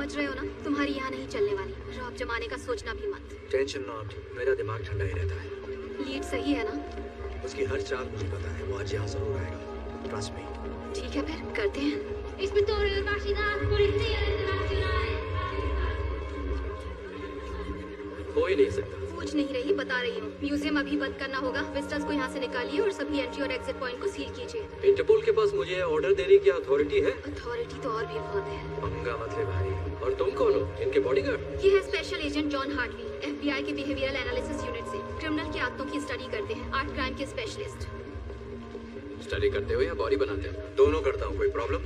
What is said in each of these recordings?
समझ रहे हो ना, तुम्हारी यहाँ नहीं चलने वाली। रॉब जमाने का सोचना भी मत। टेंशन नॉट, मेरा दिमाग ठंडा ही रहता है। लीड सही है ना? उसकी हर चाल मुझे पता है, वो आज यहाँ जरूर आएगा। Trust me. ठीक है फिर करते हैं। हो ही नहीं सकता। पूछ नहीं रही, बता रही हूँ। म्यूजियम अभी बंद करना होगा। विजिटर्स को यहाँ से निकालिए और सभी एंट्री और एग्जिट पॉइंट को सील कीजिए। इंटरपोल के पास मुझे ऑर्डर देने की अथॉरिटी है? अथॉरिटी तो और भी बहुत है। पंगा मत ले भाई। और तुम कौन हो? इनके बॉडीगार्ड? ये है special agent John Hartley, FBI के बिहेवियरल एनालिसिस यूनिट से। क्रिमिनल के आदतों की स्टडी करते हैं। आर्ट क्राइम के स्पेशलिस्ट। स्टडी करते हो या बॉडी बनाते हो? दोनों करता हूँ। कोई प्रॉब्लम?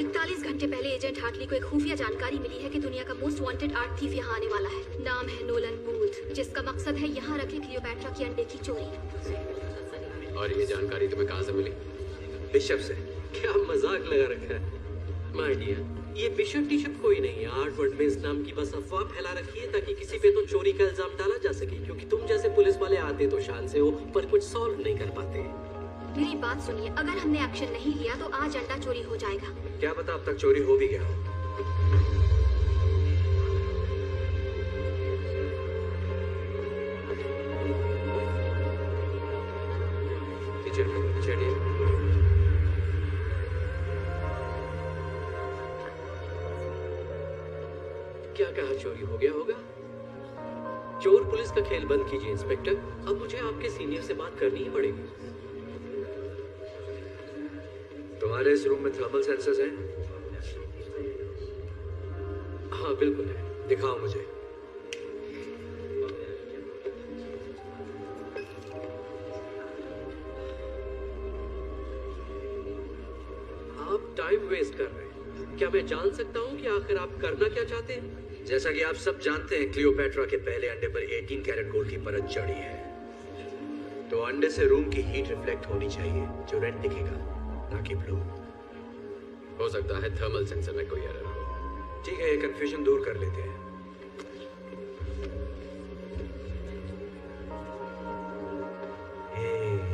41 घंटे पहले एजेंट हार्टली को एक खुफिया जानकारी मिली है कि दुनिया का मोस्ट वांटेड आर्ट थीफ यहाँ आने वाला है। नाम है नोलन बूथ, जिसका मकसद है यहाँ रखे क्लियोपैट्रा की अंडे की चोरी। और ये जानकारी तुम्हें कहाँ से मिली? बिशप से। क्या मजाक लगा रखा है? माय डियर, ये बिशप टिशप कोई नहीं है। आर्ट वर्ड में इस नाम की बस अफवाह फैला रखी है ताकि किसी पे तो चोरी का इल्जाम डाला जा सके, क्योंकि तुम जैसे पुलिस वाले आते तो शान से हो पर कुछ सॉल्व नहीं कर पाते। मेरी बात सुनिए, अगर हमने एक्शन नहीं लिया तो आज अंडा चोरी हो जाएगा। क्या पता अब तक चोरी हो भी गया हो। चलिए। क्या कहा चोरी हो गया होगा? चोर पुलिस का खेल बंद कीजिए इंस्पेक्टर। अब मुझे आपके सीनियर से बात करनी ही पड़ेगी। तुम्हारे इस रूम में थर्मल सेंसर्स हैं? हाँ बिल्कुल है। दिखाओ मुझे। आप टाइम वेस्ट कर रहे हैं। क्या मैं जान सकता हूँ कि आखिर आप करना क्या चाहते हैं? जैसा कि आप सब जानते हैं, क्लियोपैट्रा के पहले अंडे पर 18 कैरेट गोल्ड की परत चढ़ी है। तो अंडे से रूम की हीट रिफ्लेक्ट होनी चाहिए, जो रेड दिखेगा, ना कि ब्लू। हो सकता है थर्मल सेंसर में कोई एरर हो। ठीक है, ये कंफ्यूजन दूर कर लेते हैं।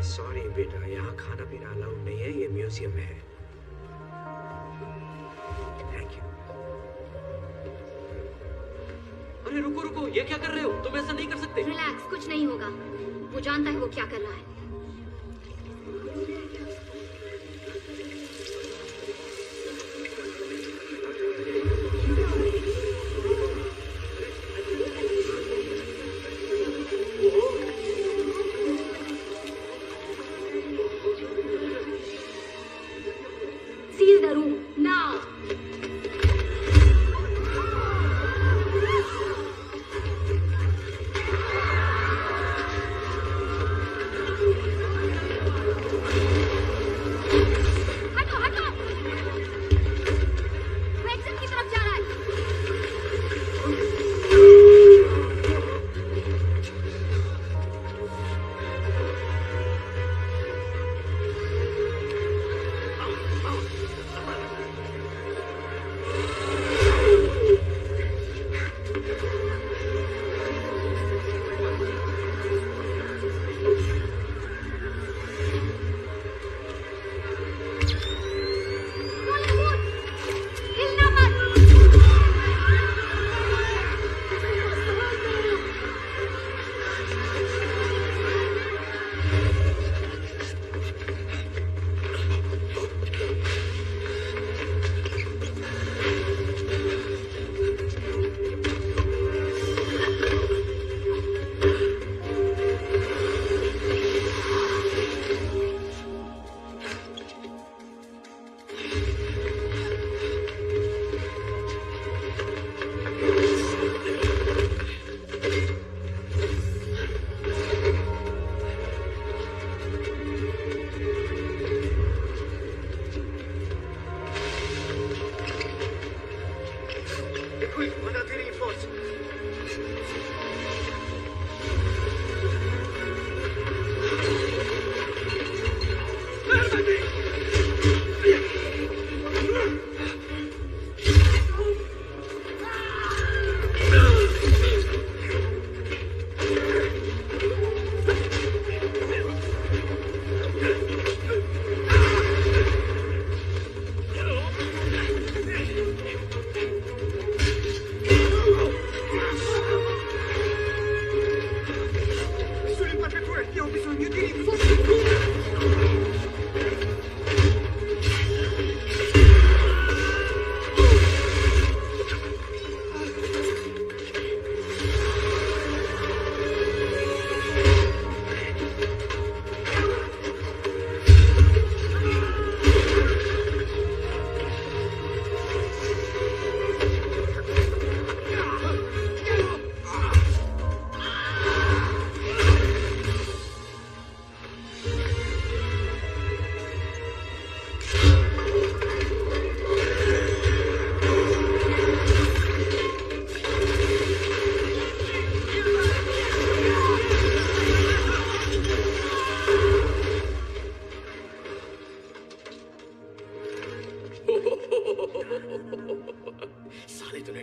सॉरी बेटा, यहाँ खाना पीना अलाउड नहीं है। ये म्यूजियम है। Thank you. अरे रुको रुको, ये क्या कर रहे हो? तुम ऐसा नहीं कर सकते। रिलैक्स, कुछ नहीं होगा। वो जानता है वो क्या कर रहा है। Seal the room now. हटो हटो। वो एग्जिट की तरफ जा रहा है। हिलना मत।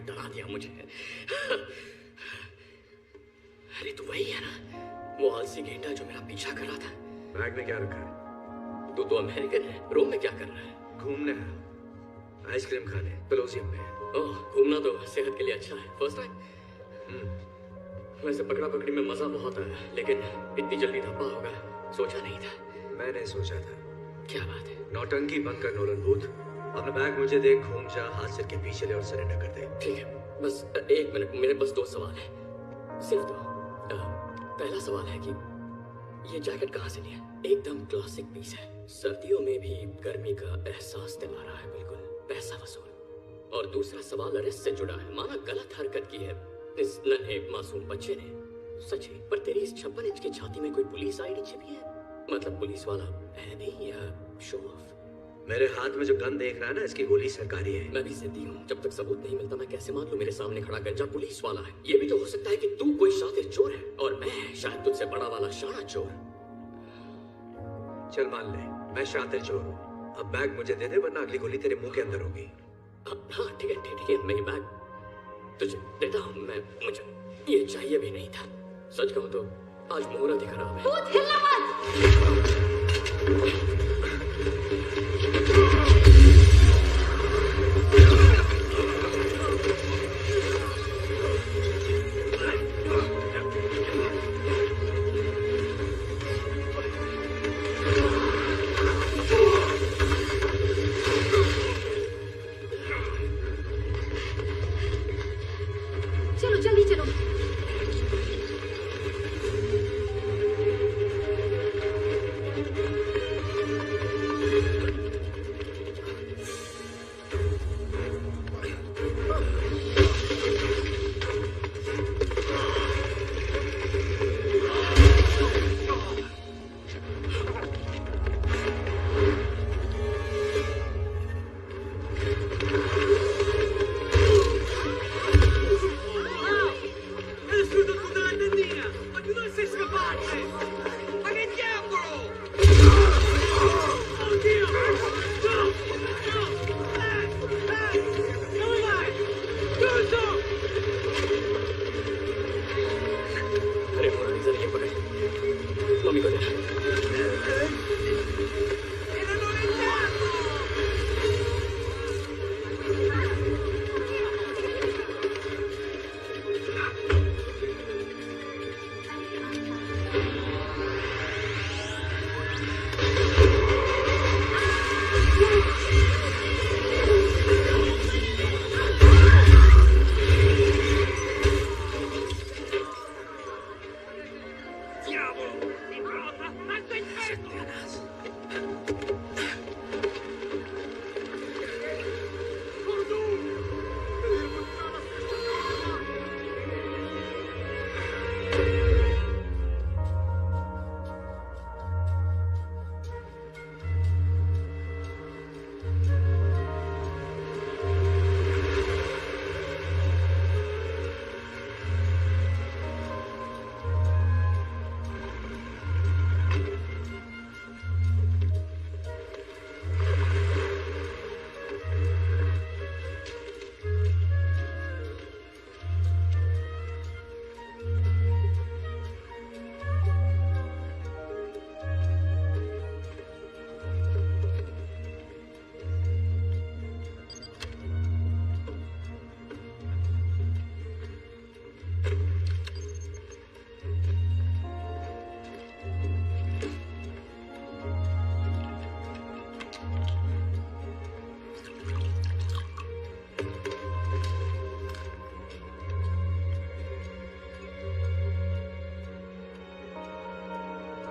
डरा दिया मुझे। अरे तू वही है ना, वो आलसी गेंडा जो मेरा पीछा कर रहा था। बैग में क्या रखा है? तू तो अमेरिकन है, रोम में क्या कर रहा है? घूमने है, आइसक्रीम खाने, कोलोसियम में। ओह, घूमना तो सेहत के लिए अच्छा है। First time? वैसे पकड़ा पकड़ी में मजा बहुत आया, लेकिन इतनी जल्दी धब्बा होगा सोचा नहीं था। मैंने सोचा था। क्या बात है? नौटंकी बंद कर नोलन बूथ। अपना बैग मुझे दे, घूम जा, हाथ सिर के पीछे ले और सरेंडर कर दे। ठीक है, बस एक मिनट, मेरे बस 2 सवाल है, सिर्फ 2। पहला सवाल है कि ये जैकेट कहाँ से लिया? एकदम क्लासिक पीस है, सर्दियों में भी गर्मी का एहसास दिला रहा है, बिल्कुल पैसा वसूल। और दूसरा सवाल अरेस्ट से जुड़ा है। माना गलत हरकत की है इस नन्हे मासूम बच्चे ने, सच है, पर तेरी इस 56 इंच की छाती में कोई पुलिस आईडी छिपी है? मतलब पुलिस वाला है नहीं या शो ऑफ? मेरे हाथ में जो गन देख रहा है ना, इसकी गोली सरकारी है। मैं भी जिद्दी हूँ, जब तक सबूत नहीं मिलता मैं कैसे मान लूं मेरे सामने खड़ा गंजा पुलिस वाला है? ये भी तो हो सकता है कि तू कोई शातिर चोर है और मैं शायद तुझसे बड़ा वाला शाना चोर। चल मान ले मैं शातिर चोर हूँ। अब बैग मुझे दे दे, वरना अगली गोली तेरे मुंह के अंदर होगी। हाँ ठीक है, मैं ये बैग तुझे देता हूँ। मुझे ये चाहिए भी नहीं था। सच कहूँ तो आज मुहूर्त ही खराब है। चलो जल्दी चलो।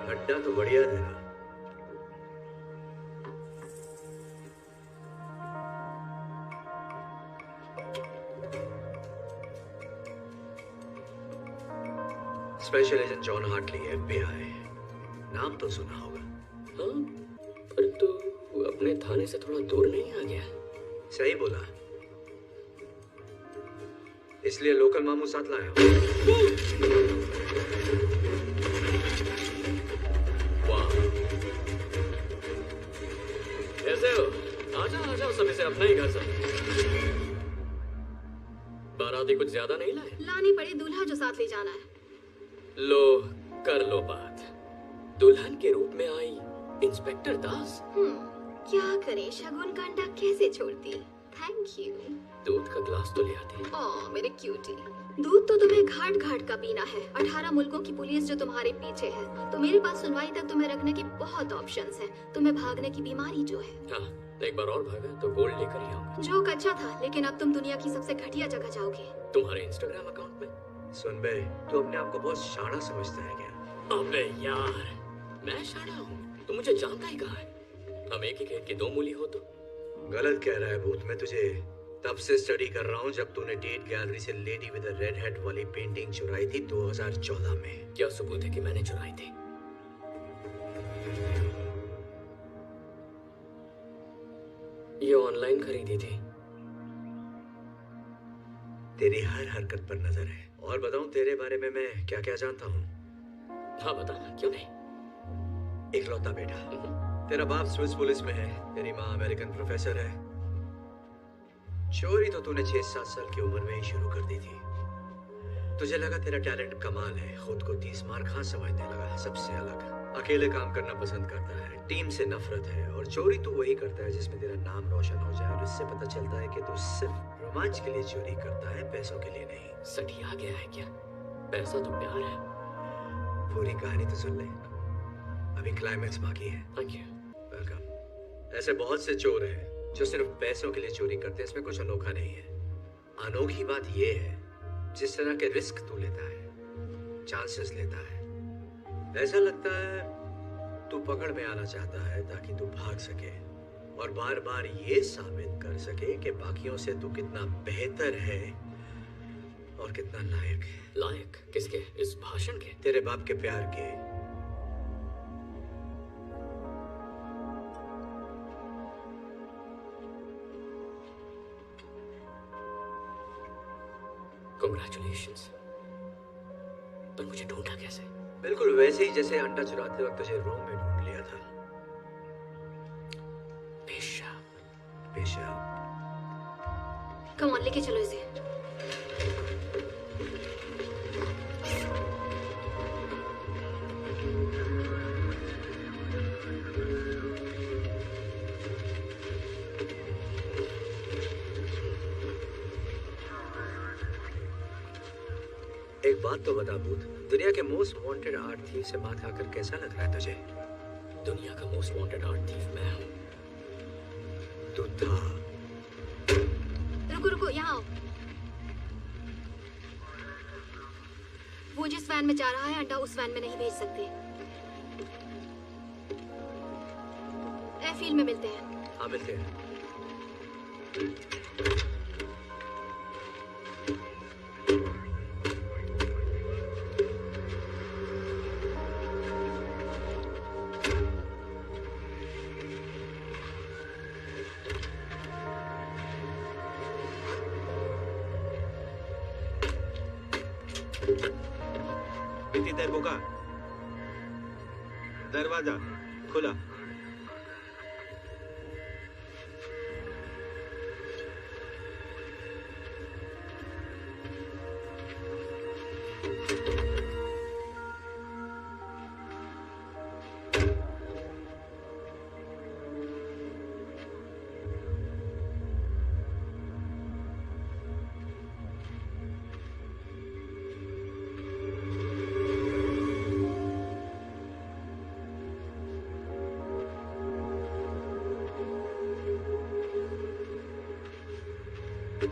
अड्डा तो बढ़िया था। Special agent John Hartley, FBI। नाम तो सुना होगा। हाँ, पर तू अपने थाने से थोड़ा दूर नहीं आ गया? सही बोला, इसलिए लोकल मामू साथ लाया हूं। कैसे हो? आजा आजा, सब इसे अपना ही घर समझ। साथ ही कुछ ज्यादा नहीं लाए? लानी पड़ी दूल्हा जो साथ ले जाना है। लो, कर लो बात। दुल्हन के रूप में आई इंस्पेक्टर दास। क्या करे, शगुन का अंडा कैसे छोड़ती। Thank you. दूध का ग्लास तो ले आती। ओह मेरे क्यूटी, दूध तो तुम्हें घाट घाट का पीना है। 18 मुल्कों की पुलिस जो तुम्हारे पीछे है, तो मेरे पास सुनवाई तक तुम्हें रखने की बहुत ऑप्शंस हैं। तुम्हें भागने की बीमारी जो है। हाँ, एक बार और भागा तो गोल्ड लेकर ही आऊंगा। जोक अच्छा था, लेकिन अब तुम दुनिया की सबसे घटिया जगह जाओगे। तुम्हारे इंस्टाग्राम अकाउंट में? सुन बे, तू अपने आप को बहुत शाना समझता है क्या? अबे यार, मैं शाना हूँ, तू मुझे जानता ही कहाँ है? हम एक ही खेत के दो मूली हो तो। गलत कह रहा है भूत। मैं तुझे तब से स्टडी कर रहा हूँ जब तूने डेट गैलरी से लेडी विद रेड हेड वाली पेंटिंग चुराई थी 2014 में। क्या सबूत है कि मैंने चुराई थी? ये ऑनलाइन खरीदी थी। तेरी हर हरकत पर नजर है। और बताऊं तेरे बारे में मैं क्या क्या जानता हूँ? हाँ बताना, क्यों नहीं। इकलौता बेटा। तेरा बाप स्विस पुलिस में है, तेरी माँ अमेरिकन प्रोफेसर है। चोरी तो तूने 6-7 साल की उम्र में ही शुरू कर दी थी। तुझे लगा तेरा टैलेंट कमाल है, खुद को 30 मार खां समझने लगा, सबसे अलग। अकेले काम करना पसंद करता है, टीम से नफरत है, और चोरी तू वही करता है जिसमें तेरा नाम रोशन हो जाए। और इससे पता चलता है कि तू सिर्फ रोमांच के लिए चोरी करता है, पैसों के लिए नहीं। सठिया गया है क्या? पैसा तो प्यार है। पूरी कहानी तो सुन ले, अभी क्लाइमैक्स बाकी है। Thank you. वेलकम। ऐसे बहुत से चोर हैं जो सिर्फ पैसों के लिए चोरी करते हैं, इसमें कुछ अनोखा नहीं है। अनोखी बात यह है जिस तरह के रिस्क तू लेता है, चांसेस लेता है। ऐसा लगता है तू पकड़ में आना चाहता है ताकि तू भाग सके और बार बार ये साबित कर सके कि बाकियों से तू कितना बेहतर है और कितना लायक है। लायक किसके? इस भाषण के? तेरे बाप के प्यार के। Congratulations। पर मुझे ढूंढा कैसे? बिल्कुल वैसे ही जैसे अंडा चुराते वक्त तुझे रोम में ढूंढ लिया था। पेशाब। कम ऑन, लेके चलो इसे। एक बात तो बता भूत, दुनिया के मोस्ट वांटेड आर्ट थीफ से बात खाकर कैसा लग रहा है तुझे? दुनिया का मोस्ट वांटेड आर्ट थीफ मैं हूँ। तू था। रुको रुको, यहाँ आओ। वो जिस वैन में जा रहा है, अंडा उस वैन में नहीं भेज सकते। एयरफील्ड में मिलते हैं। हाँ मिलते हैं। का दरवाजा खुला।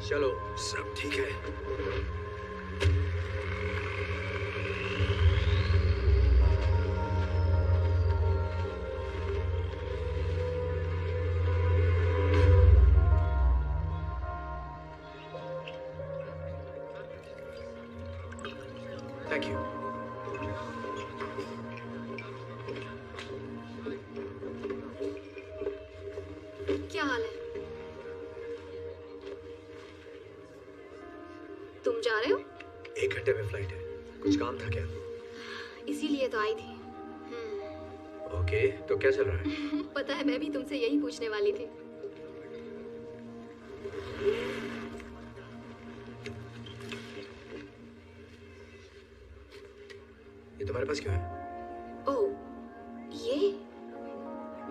चलो सब ठीक है। Thank you. क्या हाल है? तुम जा रहे हो? 1 घंटे में फ्लाइट है। कुछ काम था क्या? इसीलिए तो आई थी। ओके, तो क्या चल रहा है? पता है, मैं भी तुमसे यही पूछने वाली थी। तुम्हारे पास क्यों है? ओह, ये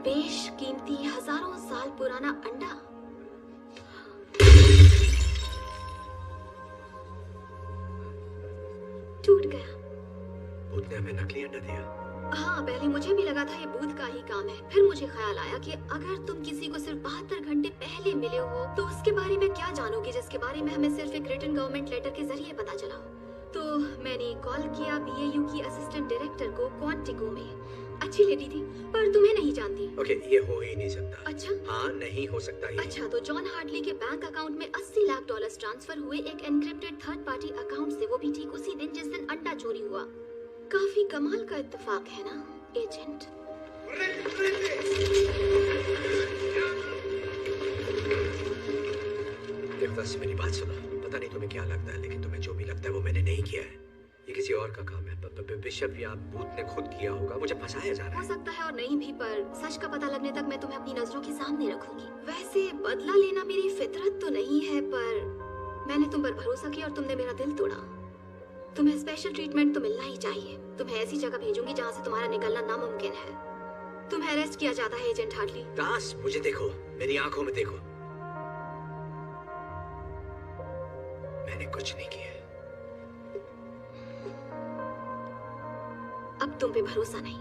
बेशकीमती हजारों साल पुराना अंडा। टूट गया। भूत ने हमें नकली अंडा दिया। हाँ, पहले मुझे भी लगा था ये भूत का ही काम है। फिर मुझे ख्याल आया कि अगर तुम किसी को सिर्फ 72 घंटे पहले मिले हो तो उसके बारे में क्या जानोगे जिसके बारे में हमें सिर्फ एक रिटन गवर्नमेंट लेटर के जरिए पता चला। तो मैंने कॉल किया BAU की असिस्टेंट डायरेक्टर को क्वांटिको में। अच्छी लेडी थी पर तुम्हें नहीं जानती। ओके, ये हो ही नहीं सकता। अच्छा, हाँ, नहीं हो सकता ये। अच्छा, तो जॉन हार्डली के बैंक अकाउंट में $80 लाख ट्रांसफर हुए एक एनक्रिप्टेड थर्ड पार्टी अकाउंट से, वो भी ठीक उसी दिन जिस दिन अंडा चोरी हुआ। काफी कमाल का इत्तेफाक है ना एजेंट? देवदास, मेरी बात सुनो। पता नहीं तुम्हें क्या लगता है, लेकिन तुम्हें जो भी लगता है वो मैंने नहीं किया है। ये किसी और का काम है। बिशप या भूत ने खुद किया होगा। मुझे फंसाया जा रहा हो है। सकता है और नहीं भी, पर सच का पता लगने तक मैं तुम्हें अपनी नजरों के सामने रखूंगी। वैसे बदला लेना मेरी फितरत तो नहीं है, पर मैंने तुम पर भरोसा किया और तुमने मेरा दिल तोड़ा। तुम्हें स्पेशल ट्रीटमेंट तो मिलना ही चाहिए। तुम्हें ऐसी जगह भेजूंगी जहाँ से तुम्हारा निकलना नामुमकिन है। तुम्हें अरेस्ट किया जाता है एजेंट हार्डली। दास, मुझे देखो, मेरी आंखों में देखो। मैंने कुछ नहीं किया। अब तुम पे भरोसा नहीं।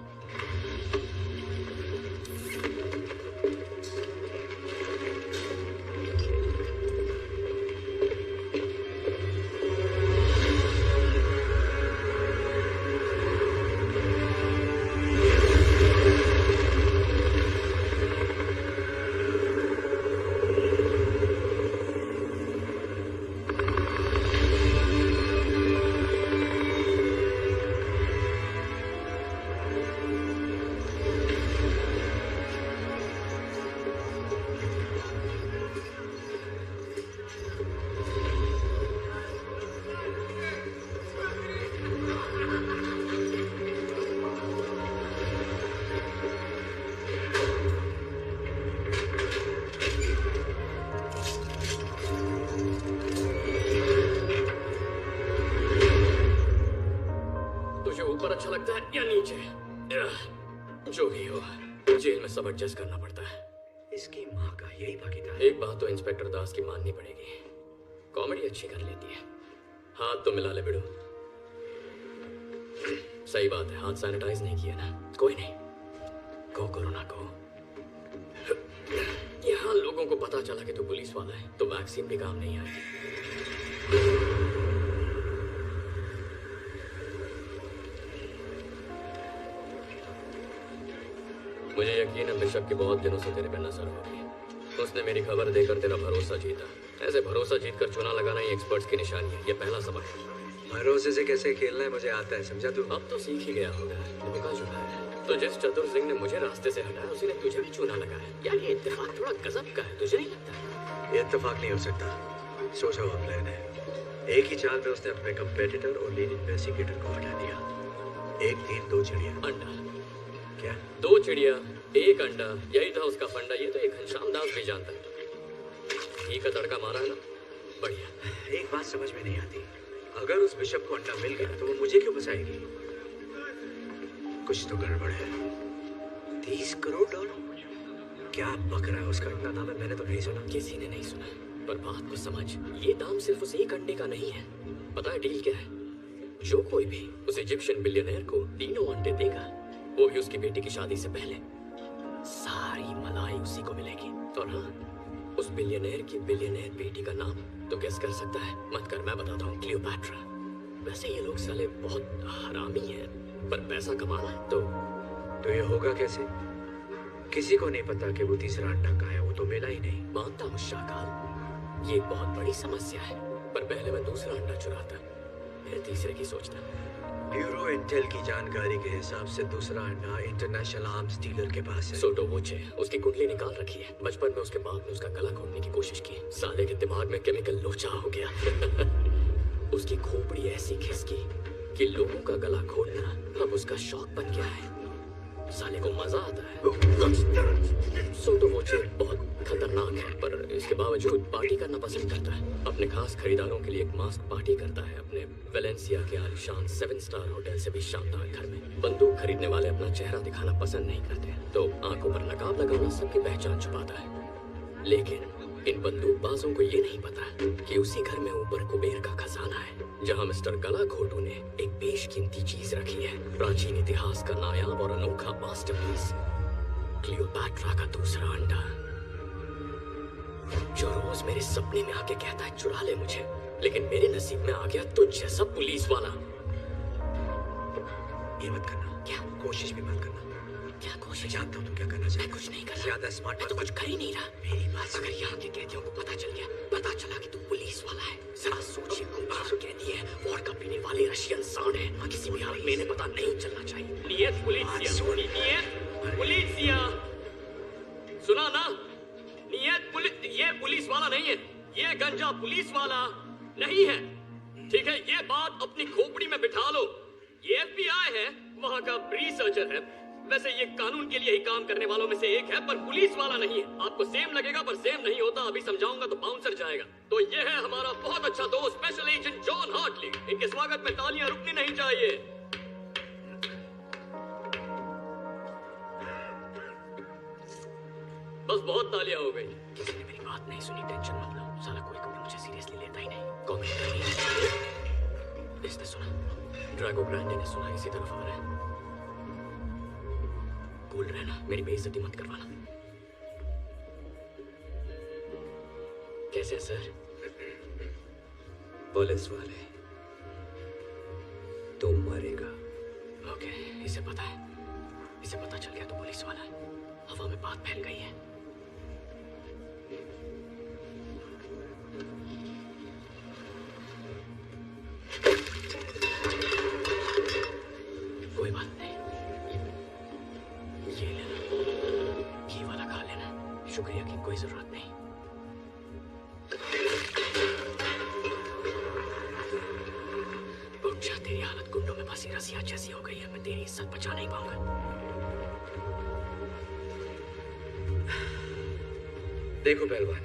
ऊपर अच्छा लगता है या नीचे? जो भी हो, जेल में सब एडजस्ट करना पड़ता है। इसकी माँ का यही बाकी था। एक बात तो इंस्पेक्टर दास की माननी पड़ेगी, कॉमेडी अच्छी कर लेती है। हाथ तो मिला ले बिड़ू। सही बात है, हाथ सैनिटाइज नहीं किया ना। कोई नहीं, को कोरोना को। यहाँ लोगों को पता चला कि तू पुलिस वाला है तो वैक्सीन भी काम नहीं आएगी। मुझे यकीन है बिशप की बहुत दिनों से तेरे पे नजर होगी। उसने मेरी खबर देकर तेरा भरोसा जीता। ऐसे भरोसा जीतकर चुना लगाना ही एक्सपर्ट्स की निशानी है। ये पहला सबक है। भरोसे से कैसे खेलना है मुझे आता है, समझा तू? अब तो सीख ही गया होगा। धोखा चुका है तो जिस चतुर सिंह ने मुझे रास्ते से हटाया उसी ने तुझे भी चुना लगाया। यार ये इत्तेफाक थोड़ा गजब का है, तुझे नहीं लगता? ये इत्तेफाक नहीं हो सकता। सोचा हुआ प्लान है। एक ही चाल में उसने अपने कंपेटिटर और लीड इन्वेस्टिगेटर को हटा दिया। एक तीर दो चिड़िया। अंडा क्या? दो चिड़िया एक अंडा, यही था उसका फंडा। ये तो एक घनश्याम दास भी जानता है। घी का तड़का मारा है ना, बढ़िया। एक बात समझ में नहीं आती, अगर उस बिशप को अंडा मिल गया तो वो मुझे क्यों बचाएगी? कुछ तो गड़बड़ है। 30 करोड़ डॉलर? क्या बक रहा है? उसका इतना दाम है, मैंने तो नहीं सुना। किसी ने नहीं सुना, पर बात को समझ। ये दाम सिर्फ उस एक अंडे का नहीं है। पता है डील क्या है? जो कोई भी उस इजिप्शियन बिलियनर को 3 अंडे देगा, वो भी उसकी बेटी की शादी से पहले, सारी मलाई उसी को मिलेगी। और हाँ, उस बिलियनर की बिलियनर बेटी का नाम तो गेस कर सकता है? मत कर, मैं बताता हूँ। क्लियोपैट्रा। वैसे ये लोग साले बहुत हरामी हैं, पर पैसा कमाना है तो ये होगा कैसे? किसी को नहीं पता कि वो तीसरा अंडा कहाँ है। वो तो मिला ही नहीं। मानता हूँ शाकाल, ये एक बहुत बड़ी समस्या है, पर पहले मैं दूसरा अंडा चुराता, फिर तीसरे की सोचता। ब्यूरो इंटेल की जानकारी के हिसाब से दूसरा अंडा इंटरनेशनल आर्म्स डीलर के पास है। सोटो वुचे, उसकी कुंडली निकाल रखी है। बचपन में उसके बाप ने उसका गला घोटने की कोशिश की। साले के दिमाग में केमिकल लोचा हो गया। उसकी खोपड़ी ऐसी खिसकी कि लोगों का गला घोटना अब उसका शौक बन गया है। साले को मजा आता है। सोटो वोचे बहुत खतरनाक है, पर इसके बावजूद पार्टी करना पसंद करता है। अपने खास खरीदारों के लिए एक मास्क पार्टी करता है, अपने वेलेंसिया के आलीशान 7 स्टार होटल से भी शानदार घर में। बंदूक खरीदने वाले अपना चेहरा दिखाना पसंद नहीं करते, तो आंखों पर नकाब लगाना सबकी पहचान छुपाता है। लेकिन इन बंदूकबाजों को ये नहीं पता कि उसी घर में ऊपर कुबेर का खजाना है, जहां मिस्टर गलाघोटू ने एक बेशकीमती चीज रखी है, प्राचीन इतिहास का नायाब और अनोखा मास्टरपीस, क्लियोपैट्रा का दूसरा अंडा, जो रोज मेरे सपने में आके कहता है चुरा ले मुझे, लेकिन मेरे नसीब में आ गया तुझ जैसा पुलिस वाला। ये मत करना। क्या? कोशिश भी मत करना। क्या कोशिश? जानता हूँ तुम क्या करना चाहिए। मैं कुछ नहीं कर रहा। ज्यादा स्मार्ट मैं तो कुछ कर ही नहीं रहा। मेरी बात अगर यहाँ के कैदियों को पता चल गया, पता चला कि तू पुलिस वाला है, जरा सोचिए, कुमार कैदी है, वोडका पीने वाले रशियन सांड है, किसी भी हाल में इन्हें पता नहीं चलना चाहिए। नियत पुलिसिया, नियत पुलिसिया, सुना ना? नियत पुलिस, ये पुलिस वाला नहीं है, ये गंजा पुलिस वाला नहीं है, ठीक है? ये बात अपनी खोपड़ी में बिठा लो। ये FBI है, वहाँ का रिसर्चर है, वैसे ये कानून के लिए ही काम करने वालों में से एक है, पर पुलिस वाला नहीं है। आपको सेम लगेगा पर सेम नहीं होता, अभी समझाऊंगा तो बाउंसर जाएगा। तो ये है हमारा बहुत अच्छा दोस्त स्पेशल एजेंट जॉन हार्टली। इनके स्वागत में तालियां रुकनी नहीं चाहिए। बस बहुत तालियां हो गई। किसी ने मेरी बात नहीं सुनी, टेंशन मत लो, साला कोई कभी मुझे सीरियसली लेता ही नहीं। कमेंट इसने सुना, ड्रैगो ग्रांडे ने सुना, इसी तरफ आ रहा है। कूल रहना, मेरी बेइज्जती मत करवाना। कैसे है सर? पुलिस वाले, तुम मरेगा। ओके, इसे पता है, इसे पता चल गया तो पुलिस वाला है। हवा में बात फैल गई है। कोई बात नहीं, ये लेना, घी वाला खा लेना, शुक्रिया की कोई जरूरत नहीं। उठ जा, तेरी हालत गुंडों में फंसी रसिया जैसी हो गई है, मैं तेरी इज्जत बचा नहीं पाऊंगा। देखो पहलवान,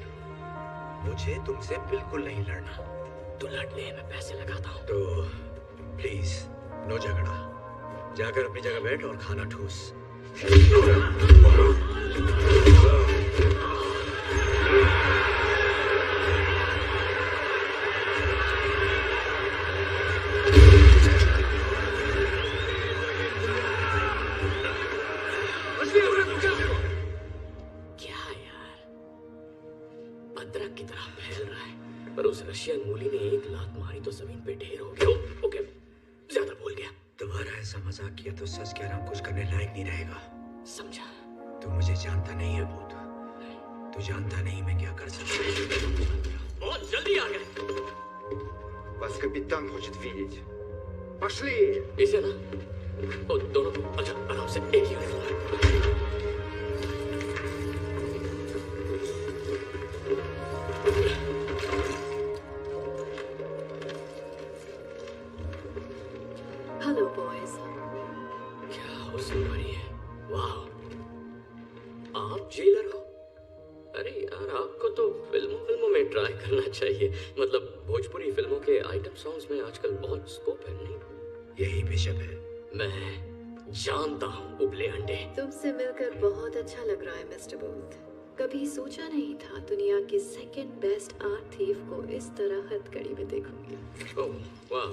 मुझे तुमसे बिल्कुल नहीं लड़ना। तो लड़ ले, मैं पैसे लगाता हूँ। तो प्लीज नो झगड़ा, जाकर अपनी जगह बैठ और खाना ठूस। क्या यार, अदरक की तरह फैल रहा है, पर उस रशियन मूली ने एक लात मारी तो जमीन पे ढेर हो गया। ओके, ज्यादा बोल गया। तुम्हारा ऐसा मजाक किया तो सच कह रहा हूं, कुछ करने लायक नहीं रहेगा। समझा? तू मुझे जानता नहीं है भूत, तू जानता नहीं मैं क्या कर सकता हूं। बहुत जल्दी आ गए। Вас капитан хочет видеть. Пошли! इसे ना, ओ, दोनों को अच्छा आराम से, एक यूनिफॉर्म। Hello boys. क्या हुस्न भरी है, वाह। आप जेलर हो? अरे यार, आपको तो फिल्मों में ट्राई करना चाहिए। मतलब भोजपुरी फिल्मों के आइटम सॉन्ग्स में आजकल बहुत स्कोप है, नहीं? यही बिशप है। मैं जानता हूँ उबले अंडे। तुमसे मिलकर बहुत अच्छा लग रहा है मिस्टर बूथ। कभी सोचा नहीं था दुनिया के सेकंड बेस्ट आर्ट थीफ को इस तरह हथकड़ी में देखूंगी। ओह वाह,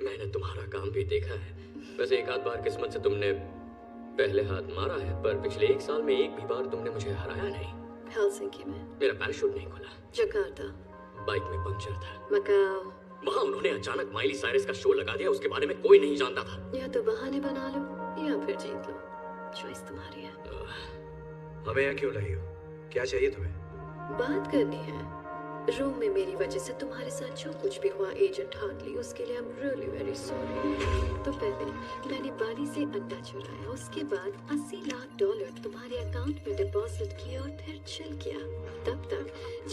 मैंने तुम्हारा काम भी देखा है। वैसे एक आध बार किस्मत से तुमने पहले हाथ मारा है, पर पिछले 1 साल में एक भी बार तुमने मुझे हराया नहीं। हेलसिंकी में, मेरा पैराशूट नहीं खुला, जकार्ता, बाइक में पंक्चर था, मकाओ। वहाँ उन्होंने अचानक माइली साइरस का शो लगा दिया, उसके बारे में कोई नहीं जानता था। या तो बहाने बना लो या फिर जीत लो, चॉइस तुम्हारी है। हमें यहाँ क्यों लाई हो? क्या चाहिए तुम्हें? बात करनी है। रूम में मेरी वजह से तुम्हारे साथ जो कुछ भी हुआ एजेंट हार्टली, उसके लिए I am really very sorry. तो पहले मैंने बाली से अंडा चुराया, उसके बाद $80 लाख तुम्हारे अकाउंट में डिपॉजिट किया और फिर चिल किया, तब तक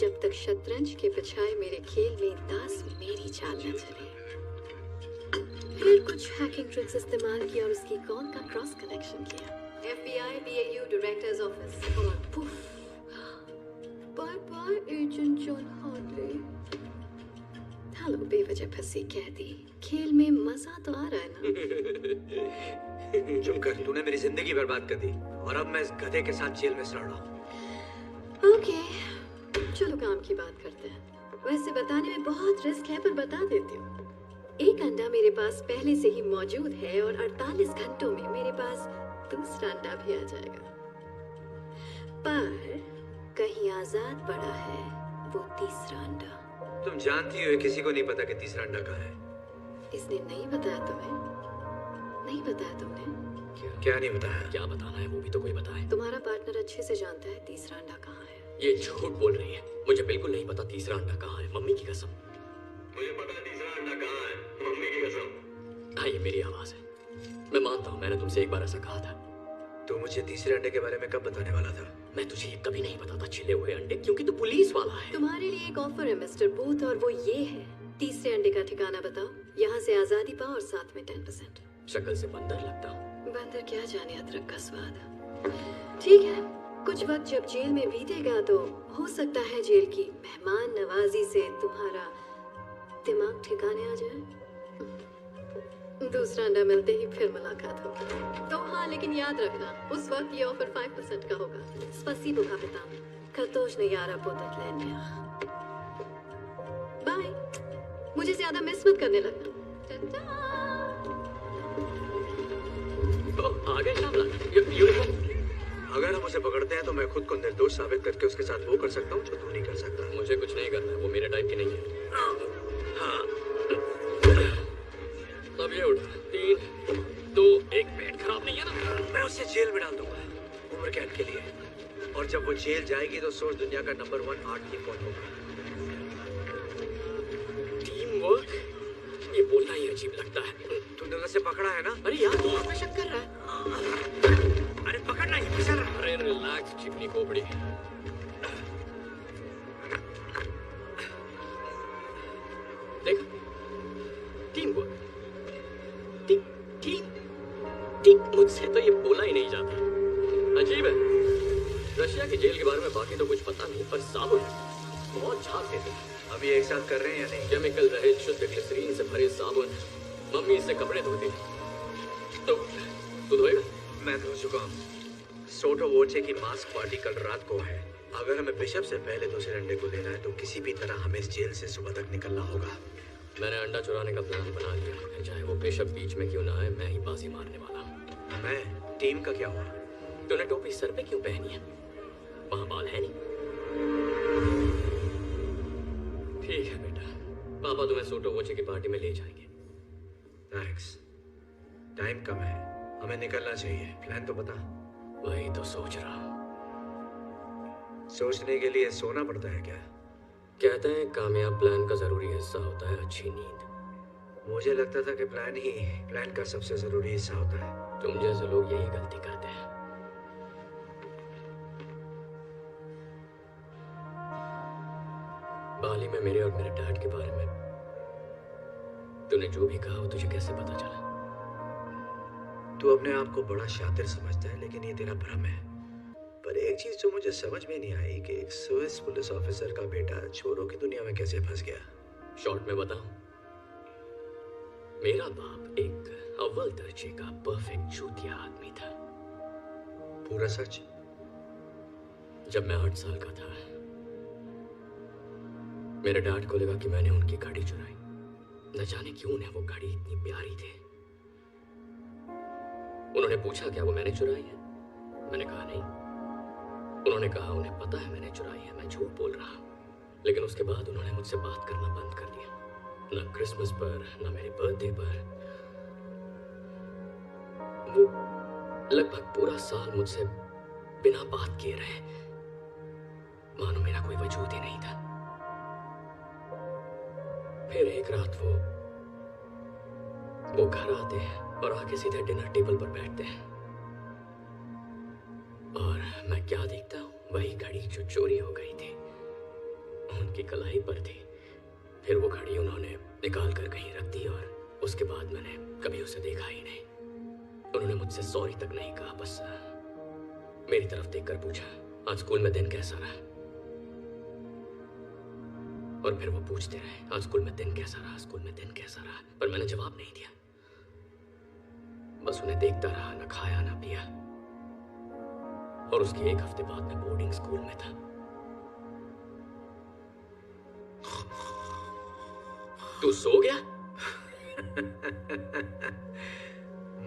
जब तक शतरंज के बजाय मेरे खेल में दास मेरी चाल न चले। फिर कुछ हैकिंग ट्रिक्स इस्तेमाल किया और उसकी कॉल का क्रॉस कनेक्शन किया। FBI BAU डायरेक्टर्स ऑफिस और पुफ। Bye bye agent John Harley. Hello बेवजह फंसी कैदी। खेल में मजा तो आ रहा है ना? चुप कर, तूने मेरी जिंदगी बर्बाद कर दी और अब मैं इस गधे के साथ जेल में सड़ रहा हूँ। ओके, चलो काम की बात करते हैं। वैसे बताने में बहुत रिस्क है पर बता देती हूँ। एक अंडा मेरे पास पहले से ही मौजूद है और 48 घंटों में मेरे पास दूसरा अंडा भी आ जाएगा। पर कहीं आजाद पड़ा है वो तीसरा अंडा। तुम जानती हो किसी को नहीं पता कि तीसरा अंडा कहाँ है। इसने नहीं बताया तुम्हें? नहीं बताया तुमने? क्या नहीं बताया? क्या बताना है वो भी तो कोई बताए। तुम्हारा पार्टनर अच्छे से जानता है तीसरा अंडा कहाँ है। ये झूठ बोल रही है, मुझे बिल्कुल नहीं पता तीसरा अंडा कहाँ है, मम्मी की कसम। मुझे पता है तीसरा अंडा कहाँ है, मम्मी की कसम। हाँ, ये मेरी आवाज है। मैं मानता हूँ मैंने तुमसे एक बार ऐसा कहा था। तू मुझे तीसरे अंडे के बारे में कब बताने वाला था? मैं तुझे ये कभी नहीं बताता छिले हुए अंडे, क्योंकि तू पुलिस वाला है। तुम्हारे लिए एक ऑफर है मिस्टर बूथ और वो ये है, तीसरे अंडे का ठिकाना बताओ, यहाँ से आजादी पाओ और साथ में 10%। शक्ल से बंदर लगता हूँ। बंदर क्या जाने अदरक का स्वाद। ठीक है, कुछ वक्त जब जेल में बीतेगा तो हो सकता है जेल की मेहमान नवाजी से तुम्हारा दिमाग ठिकाने आ जाए। दूसरा अंडा मिलते ही फिर मुलाकात होगी। तो हाँ, लेकिन याद रखना उस वक्त ये ऑफर 5% का होगा। स्पसीबो कापितान, खतोश यारा पोतत लेने। बाय। मुझे ज्यादा मिस मत करने लगना। आ गए शामला। यूनिफॉर्म। अगर हम उसे पकड़ते हैं तो मैं खुद को निर्दोष साबित करके उसके साथ वो कर सकता हूँ जो तू नहीं कर सकता। मुझे कुछ नहीं करना है, वो मेरे टाइप की नहीं है। हाँ, अब ये उठ। 3, 2, 1। पेट खराब नहीं है ना? मैं उसे जेल में डाल दूंगा उम्र कैद के लिए। और जब वो जेल जाएगी तो सोच दुनिया का नंबर 1 आर्ट की कौन होगा। टीम वर्क, ये बोलना ही अजीब लगता है। तूने उसे पकड़ा है ना? अरे यार, तू आप पे शक कर रहा है। अरे पकड़ना ही फिसल रहा। अरे रिलैक्स चिकनी खोपड़ी। देख, टीम वर्क, टीम मुझसे तो ये बोला ही नहीं जाता। अजीब है। रशिया की जेल के बारे में बाकी तो कुछ पता नहीं, पर साबुन बहुत झाग देते हैं। अब ये एक साथ कर रहे हैं या नहीं? केमिकल रहित शुद्ध ग्लिसरीन से भरे साबुन, मम्मी इससे कपड़े धोती। तो तू धोएगा? मैं धो चुका हूँ। सोटो वोचे की मास्क पार्टी कल रात को है। अगर हमें बिशप से पहले दूसरे अंडे को लेना है तो किसी भी तरह हमें इस जेल से सुबह तक निकलना होगा। मैंने अंडा चुराने का प्लान बना लिया, फिर चाहे वो बिशप बीच में क्यों ना आए, मैं ही बाजी मारने वाला हूँ। मैं टीम का क्या हुआ? तूने टोपी सर पे क्यों पहनी है? वहाँ बाल है नहीं? ठीक है बेटा, पापा तुम्हें सोटो वोचे की पार्टी में ले जाएंगे। थैंक्स। टाइम कम है, हमें निकलना चाहिए। प्लान तो बता। वही तो सोच रहा हूँ। सोचने के लिए सोना पड़ता है क्या? कहते हैं कामयाब प्लान का जरूरी हिस्सा होता है अच्छी नींद। मुझे लगता था कि प्लान का सबसे जरूरी हिस्सा होता है। तुम जैसे लोग यही गलती करते हैं। बाली में मेरे और मेरे डैड के बारे में तूने जो भी कहा वो तुझे कैसे पता चला? तू अपने आप को बड़ा शातिर समझता है, लेकिन ये तेरा भ्रम है। पर एक चीज जो मुझे समझ में नहीं आई कि एक स्विस पुलिस ऑफिसर का बेटा छोरों की दुनिया में कैसे फंस गया। शॉर्ट में बताऊं, मेरा बाप एक अव्वल दर्जे का परफेक्ट चूतिया आदमी था। पूरा सच? जब मैं 8 साल का था, मेरे डैड को लगा कि मैंने उनकी गाड़ी चुराई। न जाने क्यों उन्हें वो गाड़ी इतनी प्यारी थी। उन्होंने पूछा क्या वो मैंने चुराई है? मैंने कहा नहीं। उन्होंने कहा उन्हें पता है मैंने चुराई है, मैं झूठ बोल रहा। लेकिन उसके बाद उन्होंने मुझसे बात करना बंद कर दिया। न क्रिसमस पर, न मेरे बर्थडे पर। वो लगभग पूरा साल मुझसे बिना बात किए रहे, मानो मेरा कोई वजूद ही नहीं था। फिर एक रात वो घर आते हैं और आके सीधे डिनर टेबल पर बैठते हैं। और मैं क्या देखता हूँ, वही घड़ी जो चोरी हो गई थी उनकी कलाई पर थी। फिर वो घड़ी उन्होंने निकाल कर कहीं रख दी और उसके बाद मैंने कभी उसे देखा ही नहीं। उन्होंने मुझसे सॉरी तक नहीं कहा, बस मेरी तरफ देखकर पूछा, आज स्कूल में दिन कैसा रहा? और फिर वो पूछते रहे, आज स्कूल में दिन कैसा रहा, स्कूल में दिन कैसा रहा? पर मैंने जवाब नहीं दिया, बस उन्हें देखता रहा, ना खाया ना पिया। और उसके 1 हफ्ते बाद मैं बोर्डिंग स्कूल में था। तू सो गया?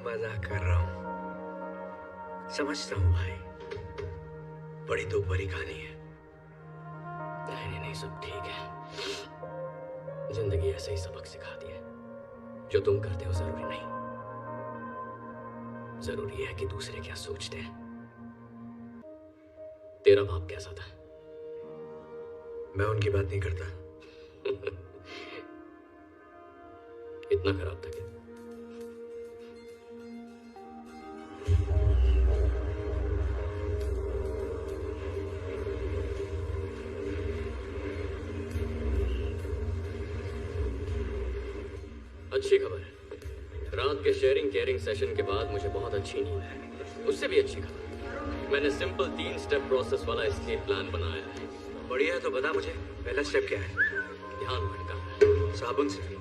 मजाक कर रहा हूं, समझता हूं भाई, बड़ी दुख भरी कहानी है। नहीं नहीं, सब ठीक है। जिंदगी ऐसे ही सबक सिखाती है। जो तुम करते हो जरूरी नहीं, जरूरी है कि दूसरे क्या सोचते हैं। तेरा बाप कैसा था? मैं उनकी बात नहीं करता। इतना खराब था क्या? अच्छी खबर है, रात के शेयरिंग केयरिंग सेशन के बाद मुझे बहुत अच्छी नींद है। उससे भी अच्छी खबर, मैंने सिंपल 3 स्टेप प्रोसेस वाला एस्केप प्लान बनाया है। बढ़िया है, तो बता मुझे, पहला स्टेप क्या है? ध्यान भटका साबुन से?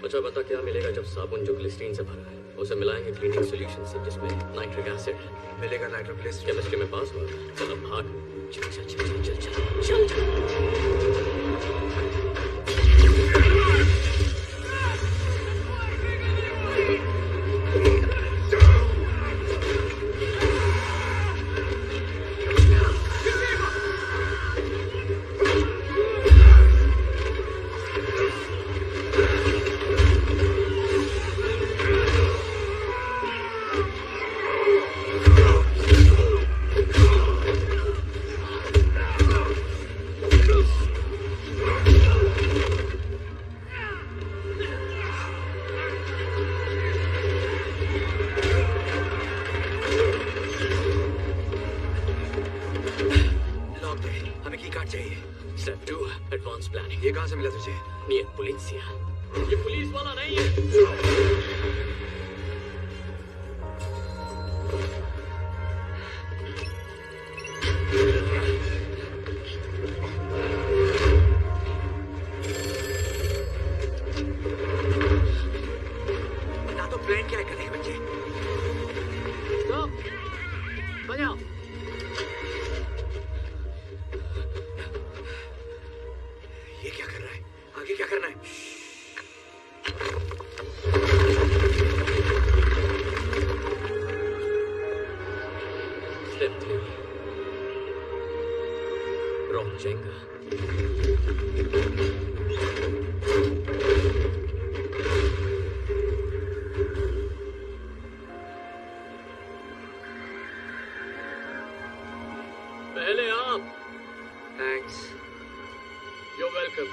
अच्छा बता, क्या मिलेगा जब साबुन जो ग्लिसरीन से भरा है उसे मिलाएंगे क्लीनिंग सॉल्यूशन से जिसमें नाइट्रिक एसिड है? मिलेगा नाइट्रोग्लिसरीन। केमिस्ट्री में पास हुआ? चल अब भाग, चल चल चल चल चल चल चल चल। ये कहां से मिला तुझे? ये पुलिसिया, ये पुलिस वाला नहीं है। बता तो प्लान क्या है करने के बच्चे? स्टॉप, बजाओ। ये क्या कर रहा है? आगे क्या करना है? Step 3, Rock Jenga। पहले आप। Thanks. You're welcome।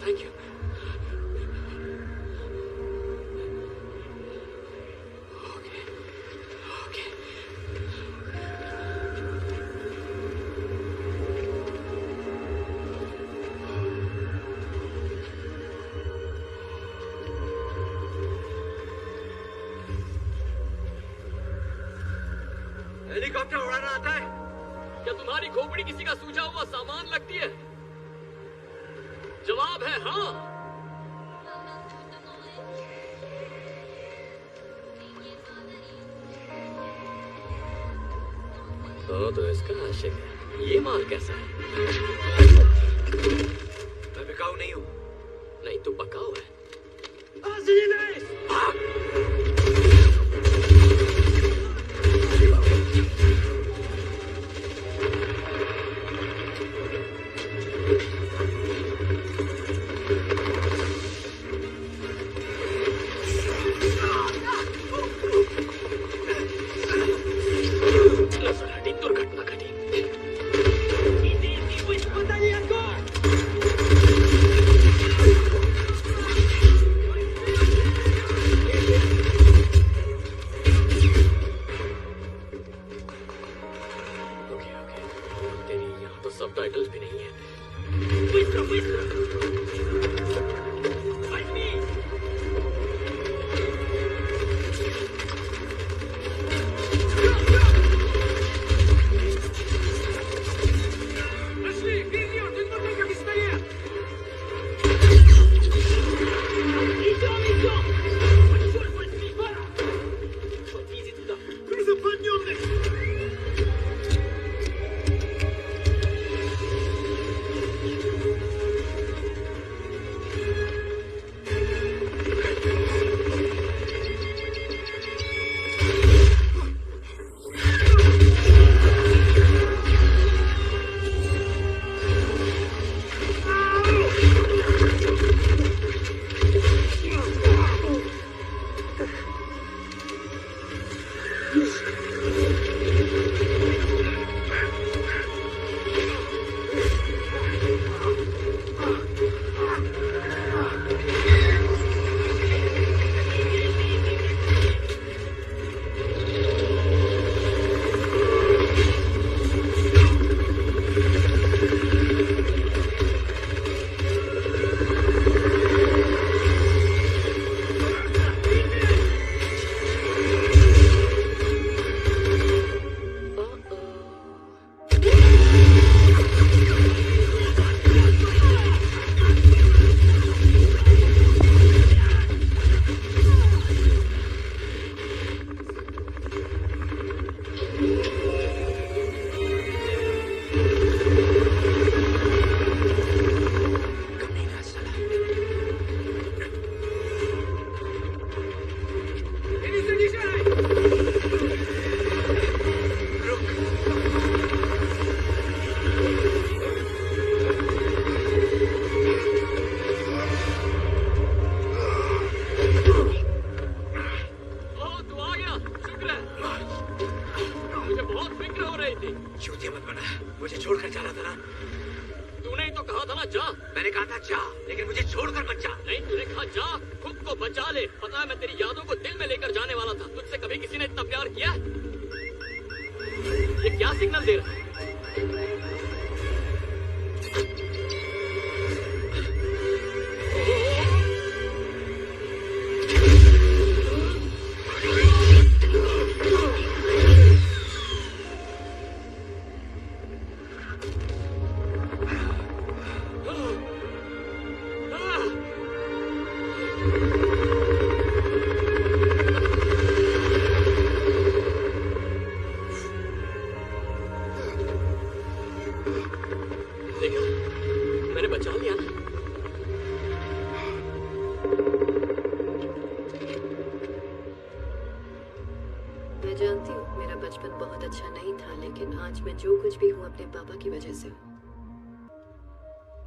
Thank you। Okay। Helicopter उड़ाना आता है? क्या तुम्हारी खोपड़ी किसी का सूझा हुआ सामान लगती है? जवाब है हाँ। तो इसका आशिक है। ये माल कैसा है? मैं बिकाऊ नहीं हूँ। नहीं तो पकाऊ है।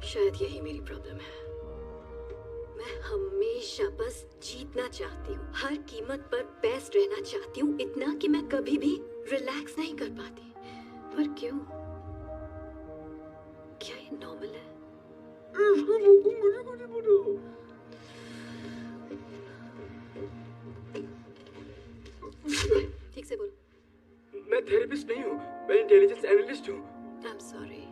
शायद यही मेरी प्रॉब्लम है। मैं हमेशा बस जीतना चाहती हूँ, हर कीमत पर बेस्ट रहना चाहती हूँ, इतना कि मैं कभी भी रिलैक्स नहीं कर पाती। पर क्यों? क्या ये नॉर्मल है? ठीक से बोलो। मैं थेरेपिस्ट नहीं हूँ, मैं इंटेलिजेंस एनालिस्ट हूँ। I am sorry.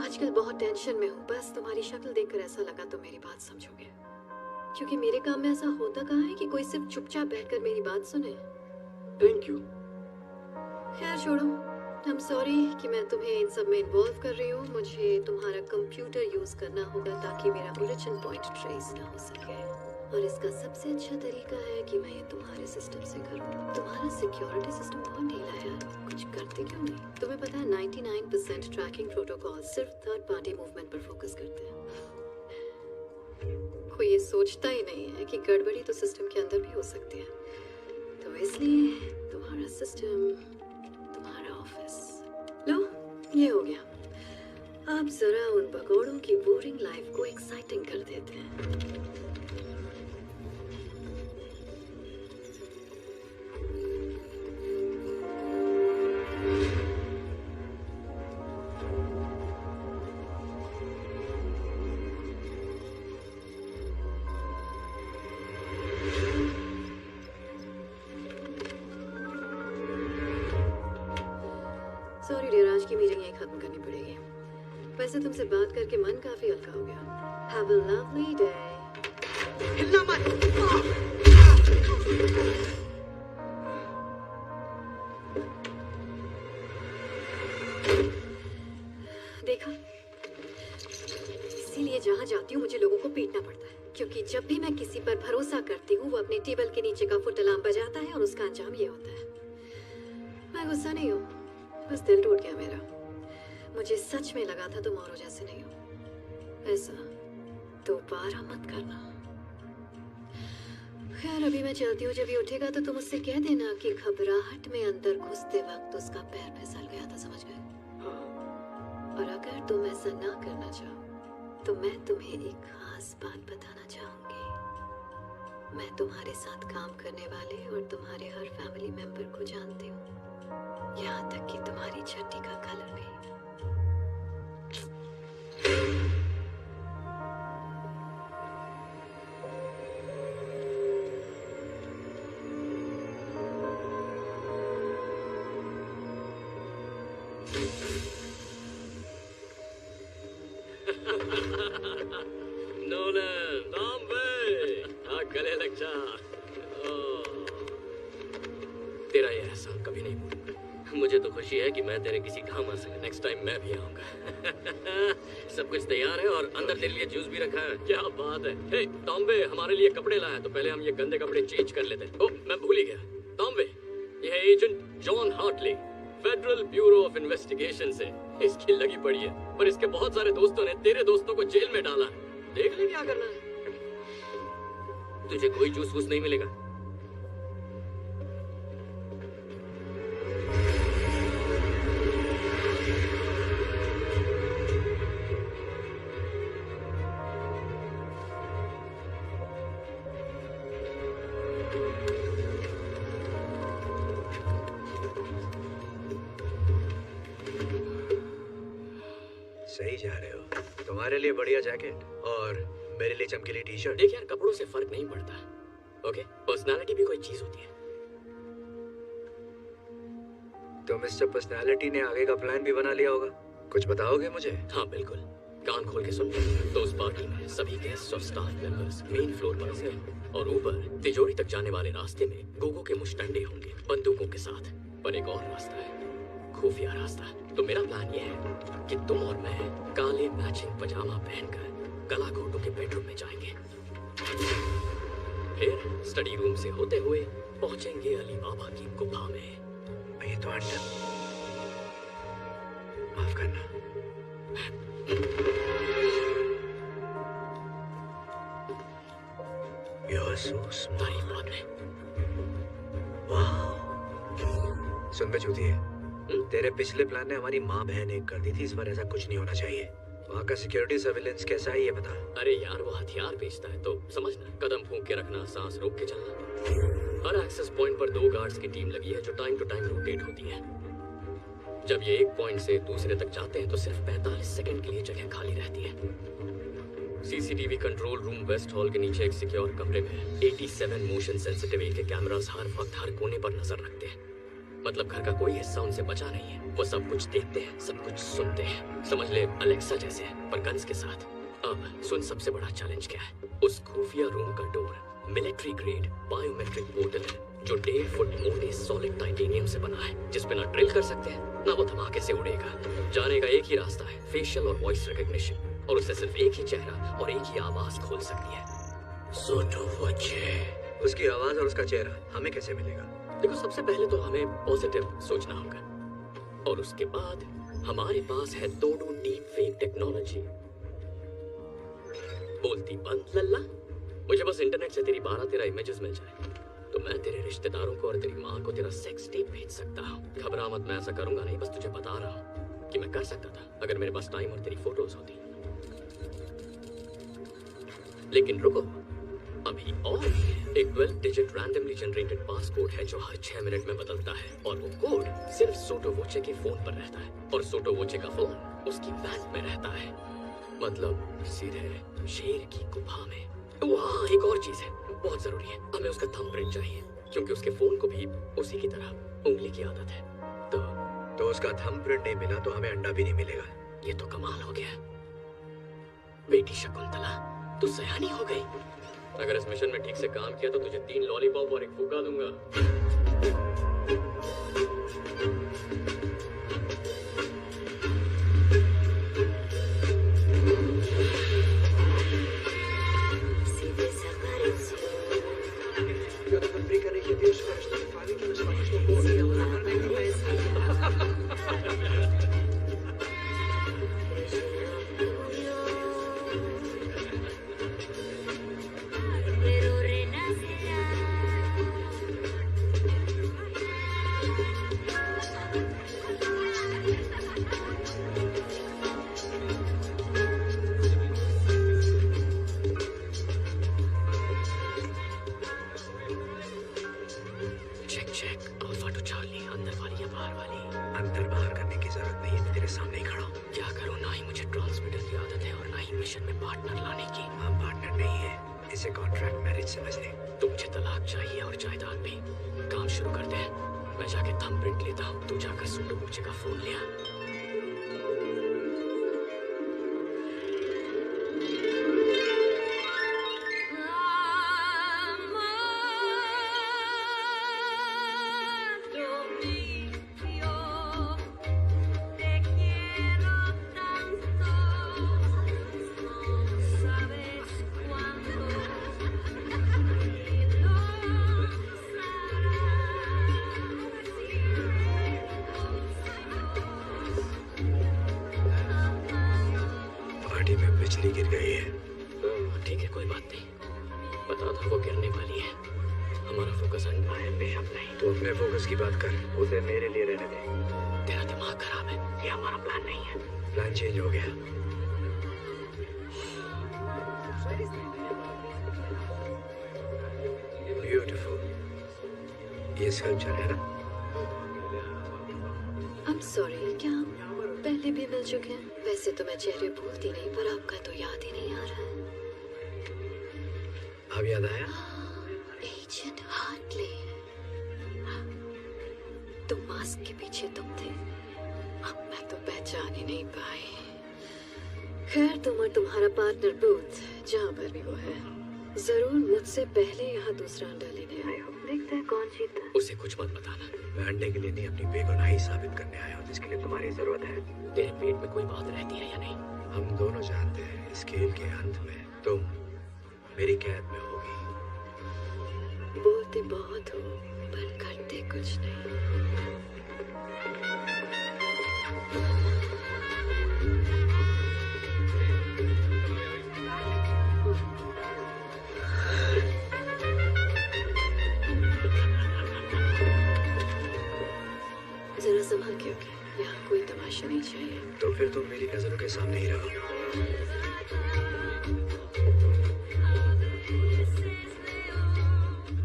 आजकल बहुत टेंशन में हूँ, बस तुम्हारी शक्ल देखकर ऐसा लगा तो मेरी बात समझोगे, क्योंकि मेरे काम में ऐसा होता कहाँ है कि कोई सिर्फ चुपचाप बैठकर मेरी बात सुने। Thank you. खैर छोड़ो, आई एम सॉरी कि मैं तुम्हें इन सब में इन्वॉल्व कर रही हूँ। मुझे तुम्हारा कंप्यूटर यूज करना होगा ताकि मेरा ओरिजिन पॉइंट ट्रेस ना हो सके, और इसका सबसे अच्छा तरीका है कि मैं ये तुम्हारे सिस्टम से करूँ। तुम्हारा सिक्योरिटी सिस्टम बहुत ढीला है यार, कुछ करते क्यों नहीं? तुम्हें पता है 99% ट्रैकिंग प्रोटोकॉल सिर्फ थर्ड पार्टी मूवमेंट पर फोकस करते हैं। कोई ये सोचता ही नहीं है कि गड़बड़ी तो सिस्टम के अंदर भी हो सकती है। तो इसलिए तुम्हारा सिस्टम, तुम्हारा ऑफिस, लो ये हो गया। अब जरा उन भगोड़ों की बोरिंग लाइफ को एक्साइटिंग कर देते हैं। सॉरी डियर, आज की मीटिंग यही खत्म करनी पड़ेगी। वैसे तुमसे बात करके मन काफी हल्का हो गया। Have a lovely day. हिलना मत। देखा, इसीलिए जहाँ जाती हूँ मुझे लोगों को पीटना पड़ता है। क्योंकि जब भी मैं किसी पर भरोसा करती हूँ वो अपने टेबल के नीचे का फुट अलार्म बजाता है और उसका अंजाम ये होता है। मैं गुस्सा नहीं हूँ, बस दिल टूट गया मेरा। मुझे सच में लगा था तुम औरों जैसे नहीं हो। ऐसा दोबारा मत करना। खैर अभी मैं चलती हूँ, जब ये उठेगा तो तुम उससे कह देना कि घबराहट में अंदर घुसते वक्त उसका पैर फिसल गया था, समझ गए? और अगर तुम ऐसा ना करना चाहो तो मैं तुम्हें एक खास बात बताना चाहूंगी। मैं तुम्हारे साथ काम करने वाले और तुम्हारे हर फैमिली मेंबर को जानती हूँ, यहाँ तक कि तुम्हारी छठी का कलर भी। नोलन, बॉम्बे, गले लग जा। तेरा ये एहसान कभी नहीं भूलूंगा। मुझे तो खुशी है कि मैं तेरे किसी काम आ सका। नेक्स्ट टाइम मैं भी आऊंगा। सब कुछ तैयार है और अंदर तेरे लिए जूस भी रखा है। क्या बात है। हे टॉम्बे, हमारे लिए कपड़े लाया तो पहले हम ये गंदे कपड़े चेंज कर लेते। ओह, मैं भूल ही गया। टॉम्बे, ये है agent John Hartley, Federal Bureau of Investigation से। इसकी लगी पड़ी है, पर इसके बहुत सारे दोस्तों ने तेरे दोस्तों को जेल में डाला। देख ले क्या करना है। तुझे कोई जूस वूस नहीं मिलेगा। सही जा रहे हो। तुम्हारे लिए बढ़िया जैकेट और मेरे लिए चमकीली टी शर्ट। देख यार, कपड़ों से फर्क नहीं पड़ता। ओके, पर्सनालिटी भी कोई चीज होती है। तो मिस्टर पर्सनालिटी ने आगे का प्लान भी बना लिया होगा, कुछ बताओगे मुझे? हाँ बिल्कुल, कान खोल के सुन। तो उस पार्टी में सभी गेस्ट और स्टाफ मेंबर्स मेन फ्लोर पर होंगे और ऊपर तिजोरी तक जाने वाले रास्ते में गोगो के मुस्टंडे होंगे बंदूकों के साथ। पर एक और रास्ता है, खुफिया रास्ता। तो मेरा प्लान ये है कि तुम और मैं काले मैचिंग पजामा पहनकर कला घोटू के बेडरूम में जाएंगे, फिर स्टडी रूम से होते हुए पहुंचेंगे अली बाबा की गुफा में। ये तो अंडर, माफ करना। You're so smart. तारीफ बाद में। वाह, सुन बे चूतिए, तेरे पिछले प्लान ने हमारी माँ बहन एक कर दी थी। इस बार ऐसा कुछ नहीं होना चाहिए। वहाँ का सिक्योरिटी सर्विलेंस कैसा है ये बता। अरे यार, वो हथियार बेचता है तो समझना, कदम फूंक के रखना, सांस रोक के चलना। हर एक्सेस पॉइंट पर 2 गार्ड्स की टीम लगी है जो टाइम टू टाइम रोटेट होती है। जब ये एक पॉइंट से दूसरे तक जाते हैं तो सिर्फ 45 सेकंड के लिए जगह खाली रहती है। CCTV control room West Hall के नीचे एक सिक्योर कमरे में 87 मोशन सेंसिटिव के कैमरास हर वक्त हर कोने पर नजर रखते हैं। मतलब घर का कोई हिस्सा उनसे बचा नहीं है। वो सब कुछ देखते हैं, सब कुछ सुनते हैं। समझ ले अलेक्सा जैसे, पर गन्स के साथ। अब सुन, सबसे बड़ा चैलेंज क्या है। उस खुफिया रूम का door military grade biometric portal है जो 1.5 फुट मोटे सॉलिड टाइटेनियम से बना है, जिस पे ना ड्रिल कर सकते हैं ना वो धमाके से उड़ेगा। जाने का एक ही रास्ता है, फेशियल और वॉइस रिकॉग्निशन, और उससे सिर्फ एक ही चेहरा और एक ही आवाज खोल सकती है। सोटो वोचे। उसकी आवाज और उसका चेहरा हमें कैसे मिलेगा? देखो, सबसे पहले तो हमें पॉजिटिव सोचना होगा, और उसके बाद हमारे पास है तोड़ू डीप फेक टेक्नोलॉजी। बोलती बंद लल्ला। मुझे बस इंटरनेट से तेरी 12-13 इमेजेस मिल जाए तो मैं तेरे रिश्तेदारों को और तेरी माँ को तेरा सेक्स टेप भेज सकता हूँ। घबरा मत, मैं ऐसा करूंगा नहीं, बस तुझे बता रहा हूँ कि मैं कर सकता था अगर मेरे पास टाइम और तेरी फोटोज होती। लेकिन रुको, अभी और एक 12 डिजिट रैंडमली जनरेटेड पासकोड है जो हर 6 मिनट में बदलता है, और वो कोड सिर्फ सोटो वोचे के फोन पर रहता है, और सोटो वोचे का फोन उसकी वैन में रहता है। मतलब सीधे शेर की गुफा में। वहाँ एक और चीज है, बहुत जरूरी है, हमें उसका थंबप्रिंट चाहिए, क्योंकि उसके फोन को भी उसी की तरह उंगली की आदत है। तो उसका थंबप्रिंट नहीं मिला तो हमें अंडा भी नहीं मिलेगा। ये तो कमाल हो गया। बेटी शकुंतला, तू सयानी हो गई। अगर इस मिशन में ठीक से काम किया तो तुझे 3 लॉलीपॉप और 1 फूका दूंगा। समझ ली। तो मुझे तलाक चाहिए और जायदाद भी। काम शुरू करते हैं। मैं जाके थंबप्रिंट लेता हूँ, तू जाकर सुंदर मुझे का फोन लिया। पार्टी में बिजली गिर गई है। ठीक है, कोई बात नहीं। पता था वो गिरने वाली है। हमारा फोकस अंडा है, बेशक नहीं। तू अपने फोकस की बात कर, उसे मेरे लिए रहने दे। तेरा दिमाग खराब है, ये हमारा प्लान नहीं है। प्लान चेंज हो गया। ब्यूटीफुल। ये स्कल्पचर है ना? I'm sorry, क्या हम पहले भी मिल चुके हैं? वैसे तो मैं चेहरे भूलती नहीं, पर आपका तो याद ही नहीं आ रहा है। अब याद आया? एजेंट हार्टली, तुम मास्क के पीछे तुम थे। अब मैं तो पहचान ही नहीं पाई। खैर, तुम और तुम्हारा पार्टनर बूथ जहाँ पर भी वो है, जरूर मुझसे पहले यहाँ दूसरा अंडा लेने आए हो। देखते हैं कौन जीता। उसे कुछ मत बताना। मैं अंडे के लिए नहीं, अपनी बेगुनाही साबित करने आया हूँ, जिसके लिए तुम्हारी जरूरत है। तेरे पेट में कोई बात रहती है या नहीं? हम दोनों जानते हैं इस खेल के अंत में तुम मेरी कैद में होगी। बोलते बहुत हो पर करते कुछ नहीं। जरा संभल के रखें, यहाँ कोई तमाशा नहीं चाहिए। तो फिर तुम मेरी नजरों के सामने ही रहो।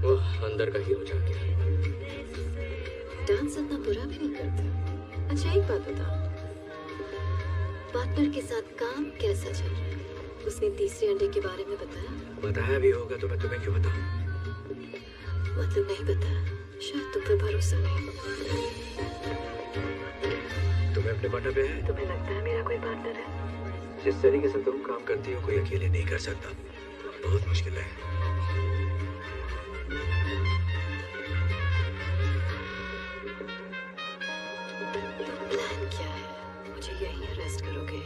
ओह, अंदर का हीरो जाके। डांस इतना बुरा भी नहीं करता। अच्छा, एक बात बताओ, पार्टनर के साथ काम कैसा चल रहा है? उसने तीसरे अंडे के बारे में बताया? बताया भी होगा तो मैं तुम्हें क्यों बताऊं? मतलब नहीं बताया, शायद तुम पे भरोसा नहीं। तुम्हें अपने पार्टनर पे है? तुम्हें लगता है मेरा कोई पार्टनर है? जिस तरीके से तुम काम करती हो, कोई अकेले नहीं कर सकता। बहुत मुश्किल है। प्लान क्या है? मुझे यहीं अरेस्ट करोगे,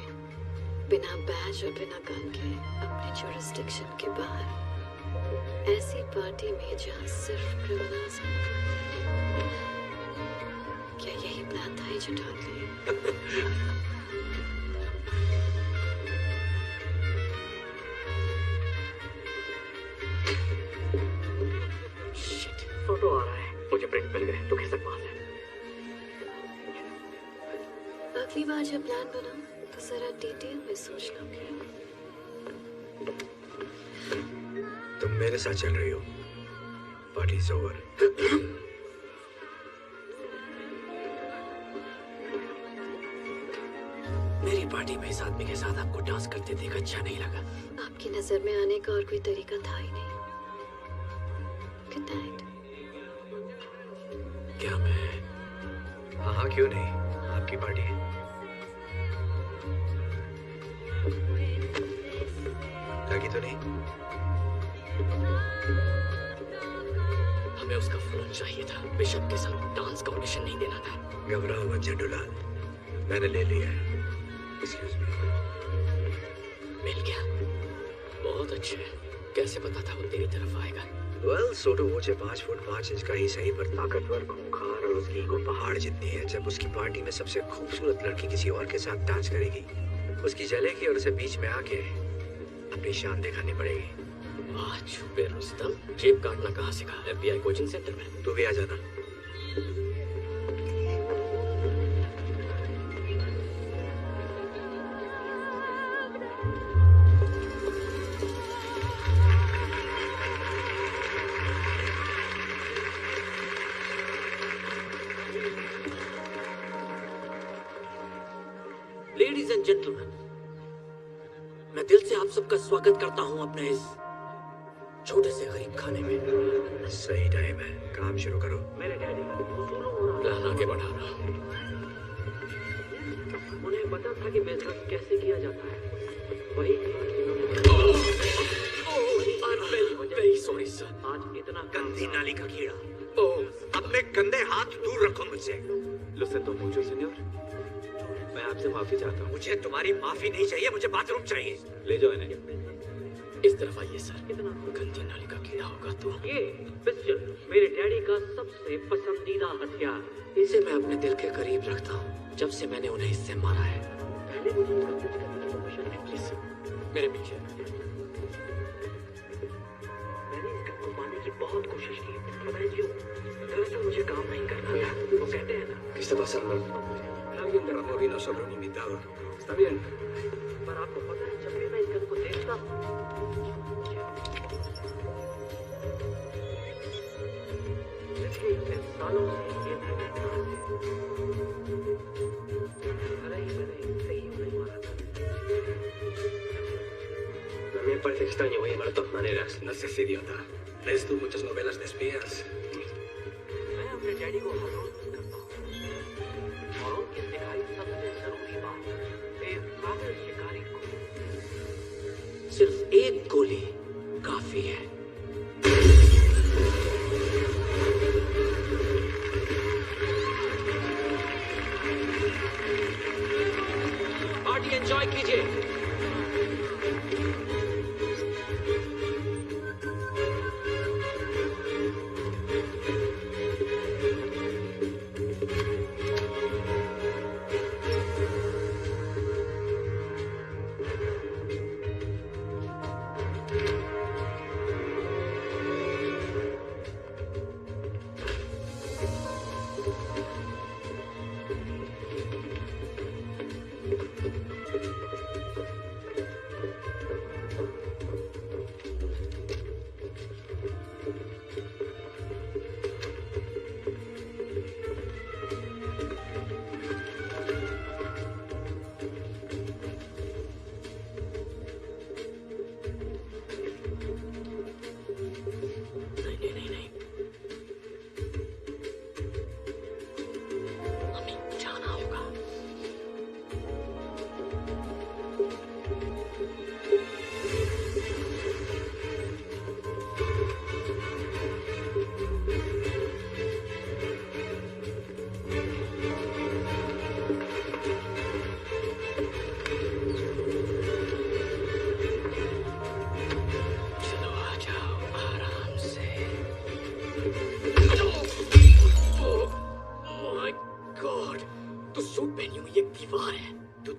बिना बैज और बिना गन के, अपने जुरिस्डिक्शन के बाहर, ऐसी पार्टी में जहाँ सिर्फ क्रिमिनल्स हैं? क्या यही प्लान था एजेंट हार्टली? शिट, फोटो आ रहा है। मुझे प्रिंट मिल गए। तू कैसे पास है? अगली बार जब प्लान बनाओ तो जरा डिटेल में सोचना प्लीज। तुम मेरे साथ चल रही हो। Party is over. मेरी पार्टी में इस आदमी के साथ आपको डांस करते देख अच्छा नहीं लगा। आपकी नजर में आने का और कोई तरीका था ही नहीं। Good night. क्या मैं? हाँ हाँ, क्यों नहीं, आपकी पार्टी है। लगी तो नहीं? हमें उसका फोन चाहिए था। बिशप के साथ डांस का ऑडिशन नहीं देना था। घबराओ मत झंडूलाल, मैंने ले लिया है। Excuse me. मिल गया। बहुत अच्छे। कैसे पता था वो तेरी तरफ आएगा? वेल, सोटो वोचे 5 फुट 5 इंच का ही सही, पर ताकतवर, खूंखार और उसकी ईगो पहाड़ जितनी है। जब उसकी पार्टी में सबसे खूबसूरत लड़की किसी और के साथ डांस करेगी, उसकी जलेगी और उसे बीच में आके अपनी शान दिखानी पड़ेगी। वाह छुपे रुस्तम, जेब काटना कहाँ सीखा? FBI कोचिंग सेंटर में। तू भी आ जाना। लेडीज एंड जेंटलमैन, मैं दिल से आप सबका स्वागत करता हूं अपने इस छोटे से गरीब खाने में। सही टाइम है, काम शुरू करो। मेरे डैडी को प्लान आगे बढ़ा रहा हूँ। उन्हें पता था कि बिजनेस कैसे किया जाता है। वही वेरी सॉरी सर। आज इतना गंदी नाली का कीड़ा, ओह, अपने गंदे हाथ दूर रखो मुझसे। Lo siento mucho, señor. मैं आपसे माफी चाहता हूँ। मुझे तुम्हारी माफी नहीं चाहिए, मुझे बाथरूम चाहिए। ले जाओ इन्हें। इस तरफ आइए सर। इतना गंदी नाली का कीड़ा होगा तो। ये पिस्टल मेरे डैडी का सबसे पसंदीदा हथियार। इसे मैं अपने दिल के करीब रखता हूँ जब से मैंने उन्हें इससे मारा है। पहले मुझे इसका करने की परमिशन नहीं। प्लीज मेरे पीछे। मैंने इस गन को पाने की बहुत कोशिश की, पता है क्यों? दरअसल मुझे काम नहीं करना था। वो कहते हैं ना, ¿Qué está pasando? Alguien derramó vino sobre un invitado. Está bien. पर आपको पता है जब भी मैं इस गन को देखता हूँ, पिछले इतने सालों से ये मैं रहता हूँ। अरे मैंने इसे ही नहीं मारा था। A mí me parece extraño, voy a llamar de todas maneras. No seas idiota. ¿Lees tú muchas novelas de espías? मैं अपने डैडी को हर रोज मिस करता हूँ। और उनकी सिखाई सबसे जरूरी बात, एक काबिल शिकारी को सिर्फ एक गोली काफी है। पार्टी एंजॉय कीजिए।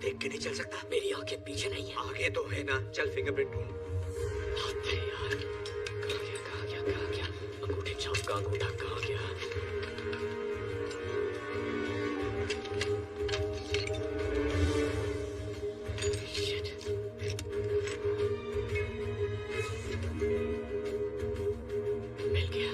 देख के नहीं चल सकता? मेरी आंखें पीछे नहीं है। आगे तो है ना। चल फिंगरप्रिंट ढूंढ। अबे यार, कहाँ गया? अंगूठे छाप का अंगूठा कहाँ गया? Shit. मिल गया।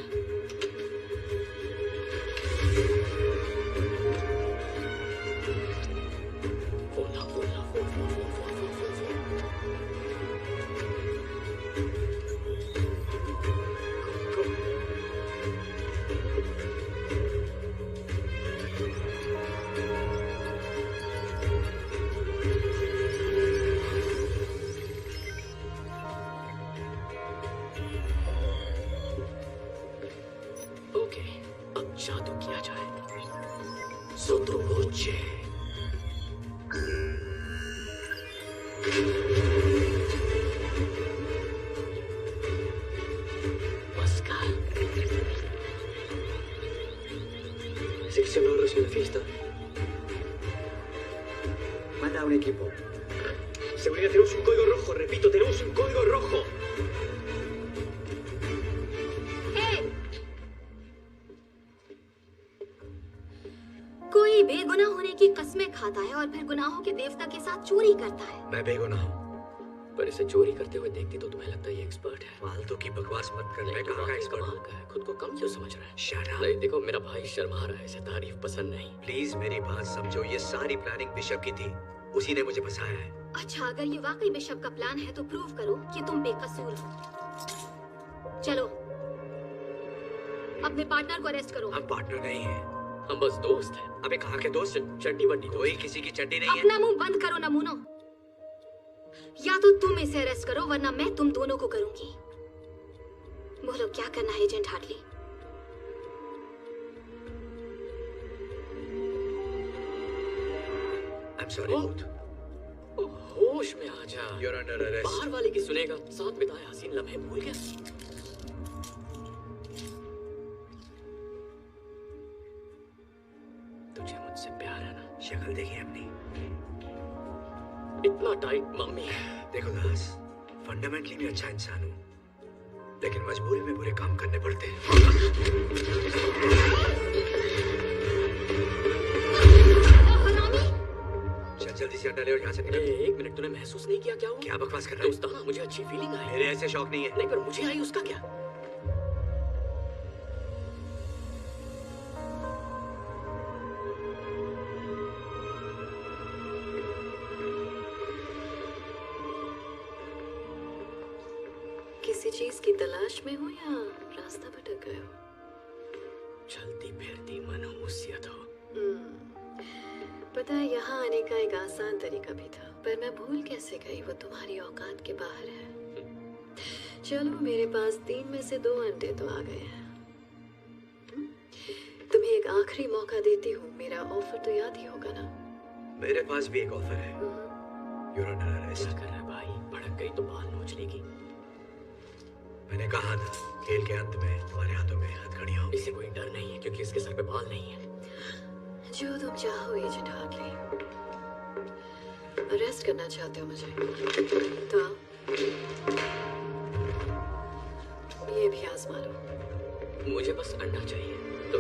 ओके, अब जादू किया जाए। Sottovoce. Pascal. Sección no recibe fiesta. Manda a un equipo. Seguridad, tenemos un código rojo. Repito, tenemos un código rojo. कोई बेगुनाह होने की कस्में खाता है और फिर गुनाहों के देवता के साथ चोरी करता है। मैं बेगुनाह हूँ। पर इसे चोरी करते हुए देखती तो तुम्हें लगता है ये एक्सपर्ट है। फालतू की बकवास मत कर। मैं नहीं, कहाँ का वाकई एक्सपर्ट कमाल हूँ? का है। खुद को कम क्यों समझ रहा है? Shut up. नहीं, देखो मेरा भाई शर्मा रहा है, इसे तारीफ पसंद नहीं। प्लीज मेरी बात समझो। ये सारी प्लानिंग बिशप की थी। उसी ने मुझे फंसाया है। अच्छा, अगर ये वाकई बिशप का प्लान है तो प्रूव करो कि तुम बेकसूर हो। चलो, अपने पार्टनर को अरेस्ट करो। हम पार्टनर नहीं हैं। हम बस दोस्त हैं। अबे कहाँ के दोस्त? चड्डी बड्डी कोई किसी की चड्डी नहीं है। अपना मुंह बंद करो नमूनो। या तो तुम इसे अरेस्ट करो वरना मैं तुम दोनों को करूंगी। बोलो क्या करना है agent Hartley? I'm sorry, Booth. होश में आ जा। You're under arrest. बाहर वाले की सुनेगा। साथ बिताए हसीन लम्हे भूल गया। तुझे मुझसे प्यार है ना? शक्ल देखी अपनी। इतना टाइट मम्मी। देखो दास, फंडामेंटली मैं अच्छा इंसान हूँ, लेकिन मजबूरी में बुरे काम करने पड़ते हैं। चल जल्दी से अंडा ले और यहाँ से निकल। एक मिनट, तूने महसूस नहीं किया क्या हुआ? क्या बकवास कर रहा है? दोस्ताना मुझे अच्छी फीलिंग आई। मेरे ऐसे शौक नहीं है। नहीं, पर मुझे आई, उसका क्या? किसी चीज की तलाश में हो या रास्ता भटक गए हो? चलती फिरती मनहूसियत हो। पता है, यहाँ आने का एक आसान तरीका भी था, पर मैं भूल कैसे गई, वो तुम्हारी औकात के बाहर है। चलो, मेरे पास 3 में से 2 अंडे तो आ गए हैं। तुम्हें एक आखिरी मौका देती हूँ, मेरा ऑफर तो याद ही होगा ना? मेरे पास भी एक ऑफर है। You're under arrest. क्या कर रहा है भाई? भड़क गई तो बाल नोच लेगी। मैंने कहा था, खेल के अंत में तुम्हारे हाथों में हथकड़ियां होंगी। इसे कोई डर नहीं है क्योंकि इसके सर पे बाल नहीं है। जो तुम चाहो एजेंट हार्टली। अरेस्ट करना चाहते हो मुझे? तो आओ। ये भी आजमा लो। मुझे बस अंडा चाहिए तो।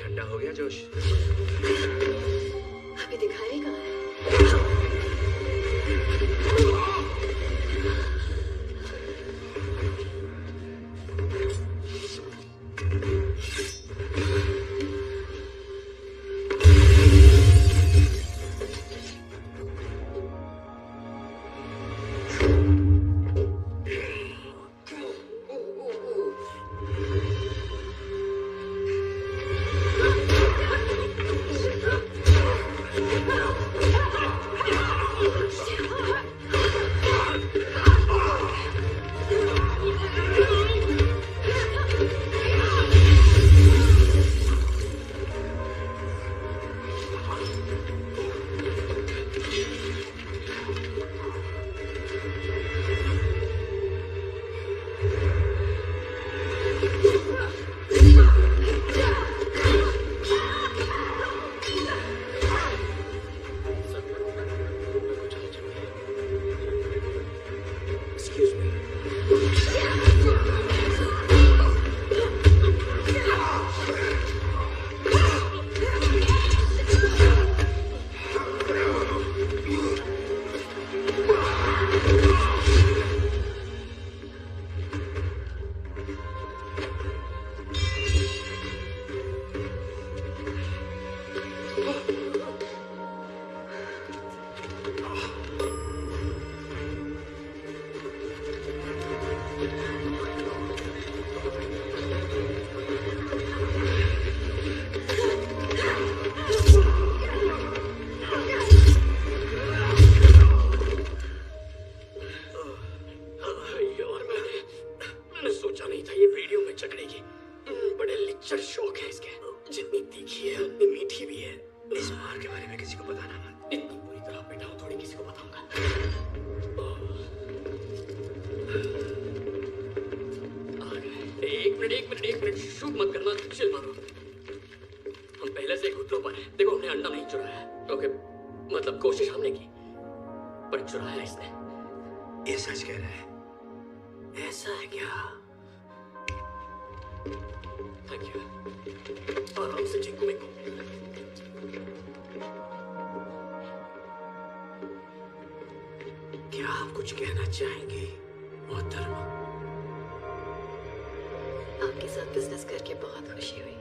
ठंडा हो गया जोश? अभी दिखाएगा। साथ बिजनेस करके बहुत खुशी हुई।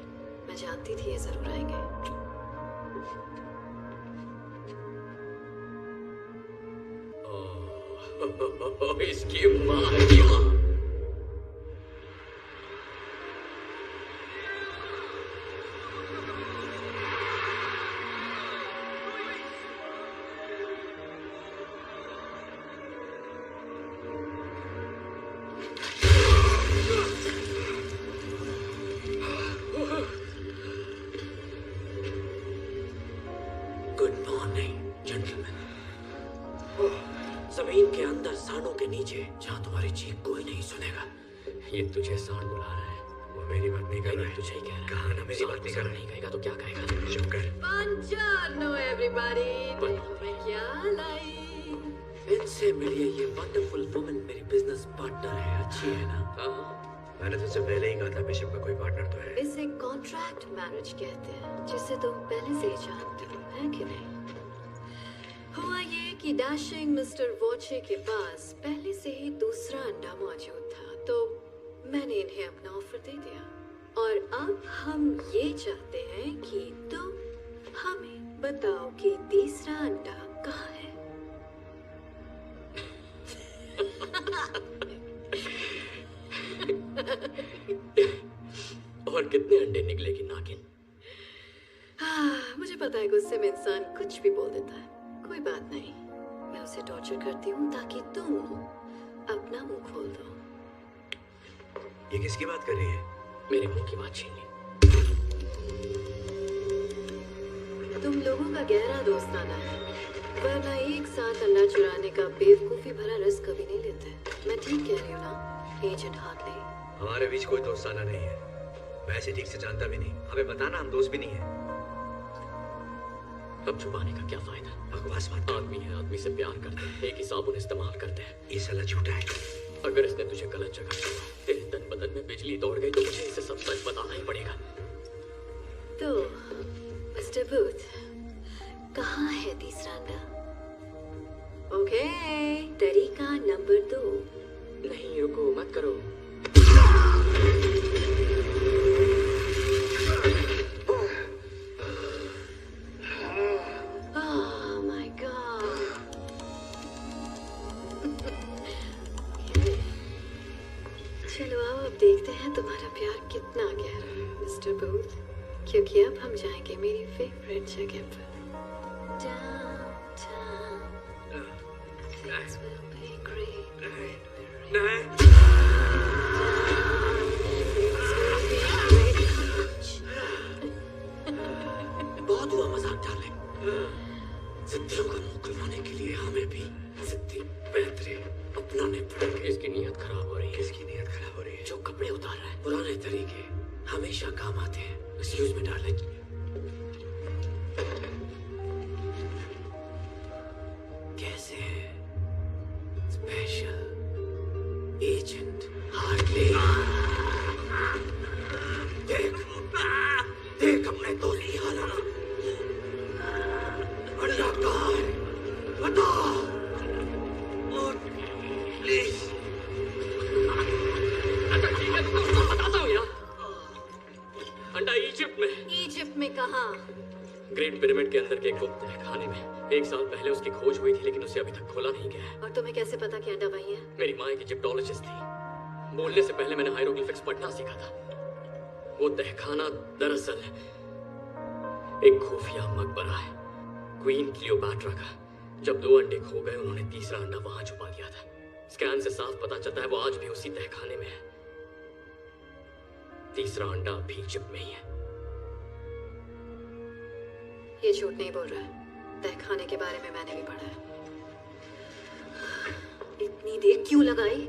मैं जानती थी ये जरूर आएंगे। इसकी माँ की माँ। Good morning gentleman. जमीन के अंदर सांडों के नीचे जहाँ तुम्हारी चीख कोई नहीं सुनेगा, ये तुझे सांड बुला रहा है। वो मेरी बात नहीं कर रहा है। तुझे ही कह रहा है। कहा ना मेरी बात नहीं कर रहा नहीं कहेगा तो क्या कहेगा? चुप कर। Buongiorno everybody। मैं क्या लाई? इनसे मिलिए, ये वंडरफुल वुमन मेरी बिजनेस पार्टनर है। अच्छी है ना? हाँ। मैंने तुझसे पहले ही कहा था बिशप का कोई पार्टनर तो है। इसे कॉन्ट्रैक्ट मैरिज कहते हैं, जिसे तुम पहले से ही जानते हो, है कि नहीं? हुआ ये कि डैशिंग मिस्टर वॉचे के पास पहले से ही दूसरा अंडा मौजूद था, तो मैंने इन्हें अपना ऑफर दे दिया। और अब हम ये चाहते हैं कि तुम हमें बताओ कि तीसरा अंडा कहाँ है। और कितने अंडे निकलेगी नागिन? मुझे पता है गुस्से में इंसान कुछ भी बोल देता है। कोई बात नहीं, मैं उसे टॉर्चर करती हूँ ताकि तुम अपना मुंह खोल दो। ये किसकी बात कर रही है? मेरे मुंह की बात छीन ली। तुम लोगों का गहरा दोस्ताना है, वरना एक साथ अंडा चुराने का बेवकूफी भरा रिस्क कभी नहीं लेते। मैं ठीक कह रही हूँ ना एजेंट हार्टले? हमारे बीच कोई दोस्ताना नहीं है। मैं ऐसे ठीक से जानता भी नहीं। हमें बताना, हम दोस्त भी नहीं है। अब छुपाने का क्या फायदा? बकवास मत कर। आदमी है, आदमी से प्यार करते हैं, एक ही साबुन इस्तेमाल करते हैं। ये साला झूठा है। अगर इसने तुझे गलत जगह छोड़ा, तेरे तन बदन में बिजली दौड़ गई, तो मुझे इसे सब सच बताना ही पड़ेगा। तो मिस्टर बूथ, कहाँ है तीसरा अंडा? ओके, तरीका नंबर 2। नहीं, रुको, मत करो। Oh my God. चलो आओ, अब देखते हैं तुम्हारा प्यार कितना गहरा है मिस्टर बूथ, क्योंकि अब हम जाएंगे मेरी फेवरेट जगह पर। Downtown. Things will be great when we're नहीं। बहुत हुआ मजाक डार्लिंग। जिद्दियों का मुंह खुलवाने के लिए हमें भी जिद्दी पैतरे अपनाने पड़ेंगे। इसकी नीयत खराब हो रही है। किसकी नीयत खराब हो रही है? जो कपड़े उतार रहा है, पुराने तरीके हमेशा काम आते हैं। Excuse me darling. कैसे है स्पेशल एजेंट हार्टले? देख देख अपने तो नहीं हालाना। अंडा कहाँ है? बता प्लीज। अच्छा ठीक है, तुमको बताता हूँ यार। अंडा इजिप्ट में। इजिप्ट में कहाँ? ग्रेट पिरामिड के अंदर के गुप्त खाने में। 1 साल पहले उसकी खोज हुई थी, लेकिन उसे अभी तक खोला नहीं गया है। और तुम्हें कैसे पता कि अंडा वही है? मेरी माँ एक इजिप्टोलॉजिस्ट थी। बोलने से पहले मैंने हायरोग्लिफिक्स पढ़ना सीखा था। वो तहखाना दरअसल एक खुफिया मकबरा है, क्वीन क्लियोपैट्रा का। जब 2 अंडे खो गए, उन्होंने तीसरा अंडा वहां छुपा दिया था। स्कैन से साफ पता चलता है वो आज भी उसी तहखाने में है। तीसरा अंडा अभी इजिप्ट में ही है। ये झूठ नहीं बोल रहा है। तहखाने के बारे में मैंने भी पढ़ा है। इतनी देर क्यों लगाई?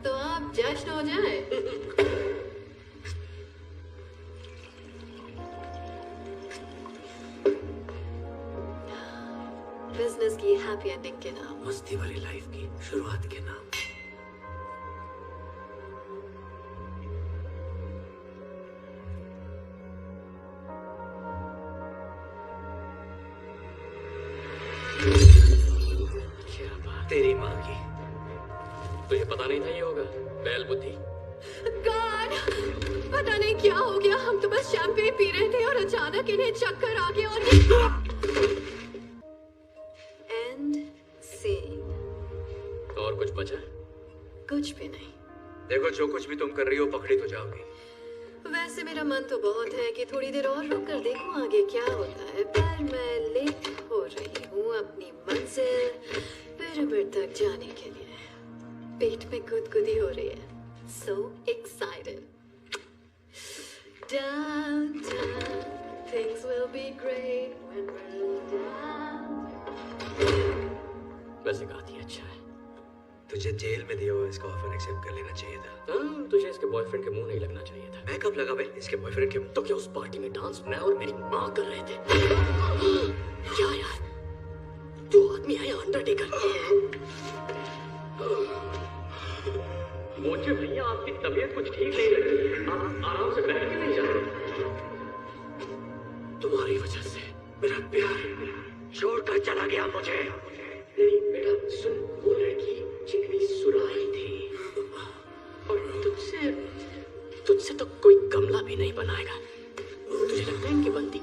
तो आप जश्न हो जाए। बिजनेस की हैप्पी एंडिंग के नाम, मस्ती भरी लाइफ की शुरुआत के नाम। क्या बात। तेरी माँ की। तुझे पता नहीं था ये होगा? बैल बुद्धि। गॉड, पता नहीं क्या हो गया, हम तो बस शैंपेन पी रहे थे और अचानक इन्हें चक्कर आ गया और एंड सीन। और कुछ बचा? कुछ भी नहीं। देखो, जो कुछ भी तुम कर रही हो पकड़ी तो जाओगी। वैसे मेरा मन तो बहुत है कि थोड़ी देर और रुक कर देखूं आगे क्या होता है, पर मैं लेट हो रही हूँ अपनी मंजिल पिरामिड तक जाने के लिए। पेट में गुदगुदी हो रही है। So excited. Downtown, things will be great when we're down. वैसे काफी अच्छा है। तुझे जेल में दिया हुआ इसका ऑफर एक्सेप्ट कर लेना चाहिए था। हाँ, तुझे इसके बॉयफ्रेंड के मुंह नहीं लगना चाहिए था। मैं कब लगा भाई इसके बॉयफ्रेंड के मुंह? तो क्या उस पार्टी में डांस मैं और मेरी माँ कर रहे थे? क्या यार, जो आदमी है अंडरटेकर। मुझे भैया आपकी तबीयत कुछ ठीक नहीं लग रही है, आप आराम से बैठ के नहीं जा रहे। तुम्हारी वजह से मेरा प्यार छोड़कर चला गया मुझे। नहीं बेटा सुन, वो लड़की चिकनी सुराही थी और तुझसे तो कोई गमला भी नहीं बनाएगा। तुझे लगता है इनकी बनती?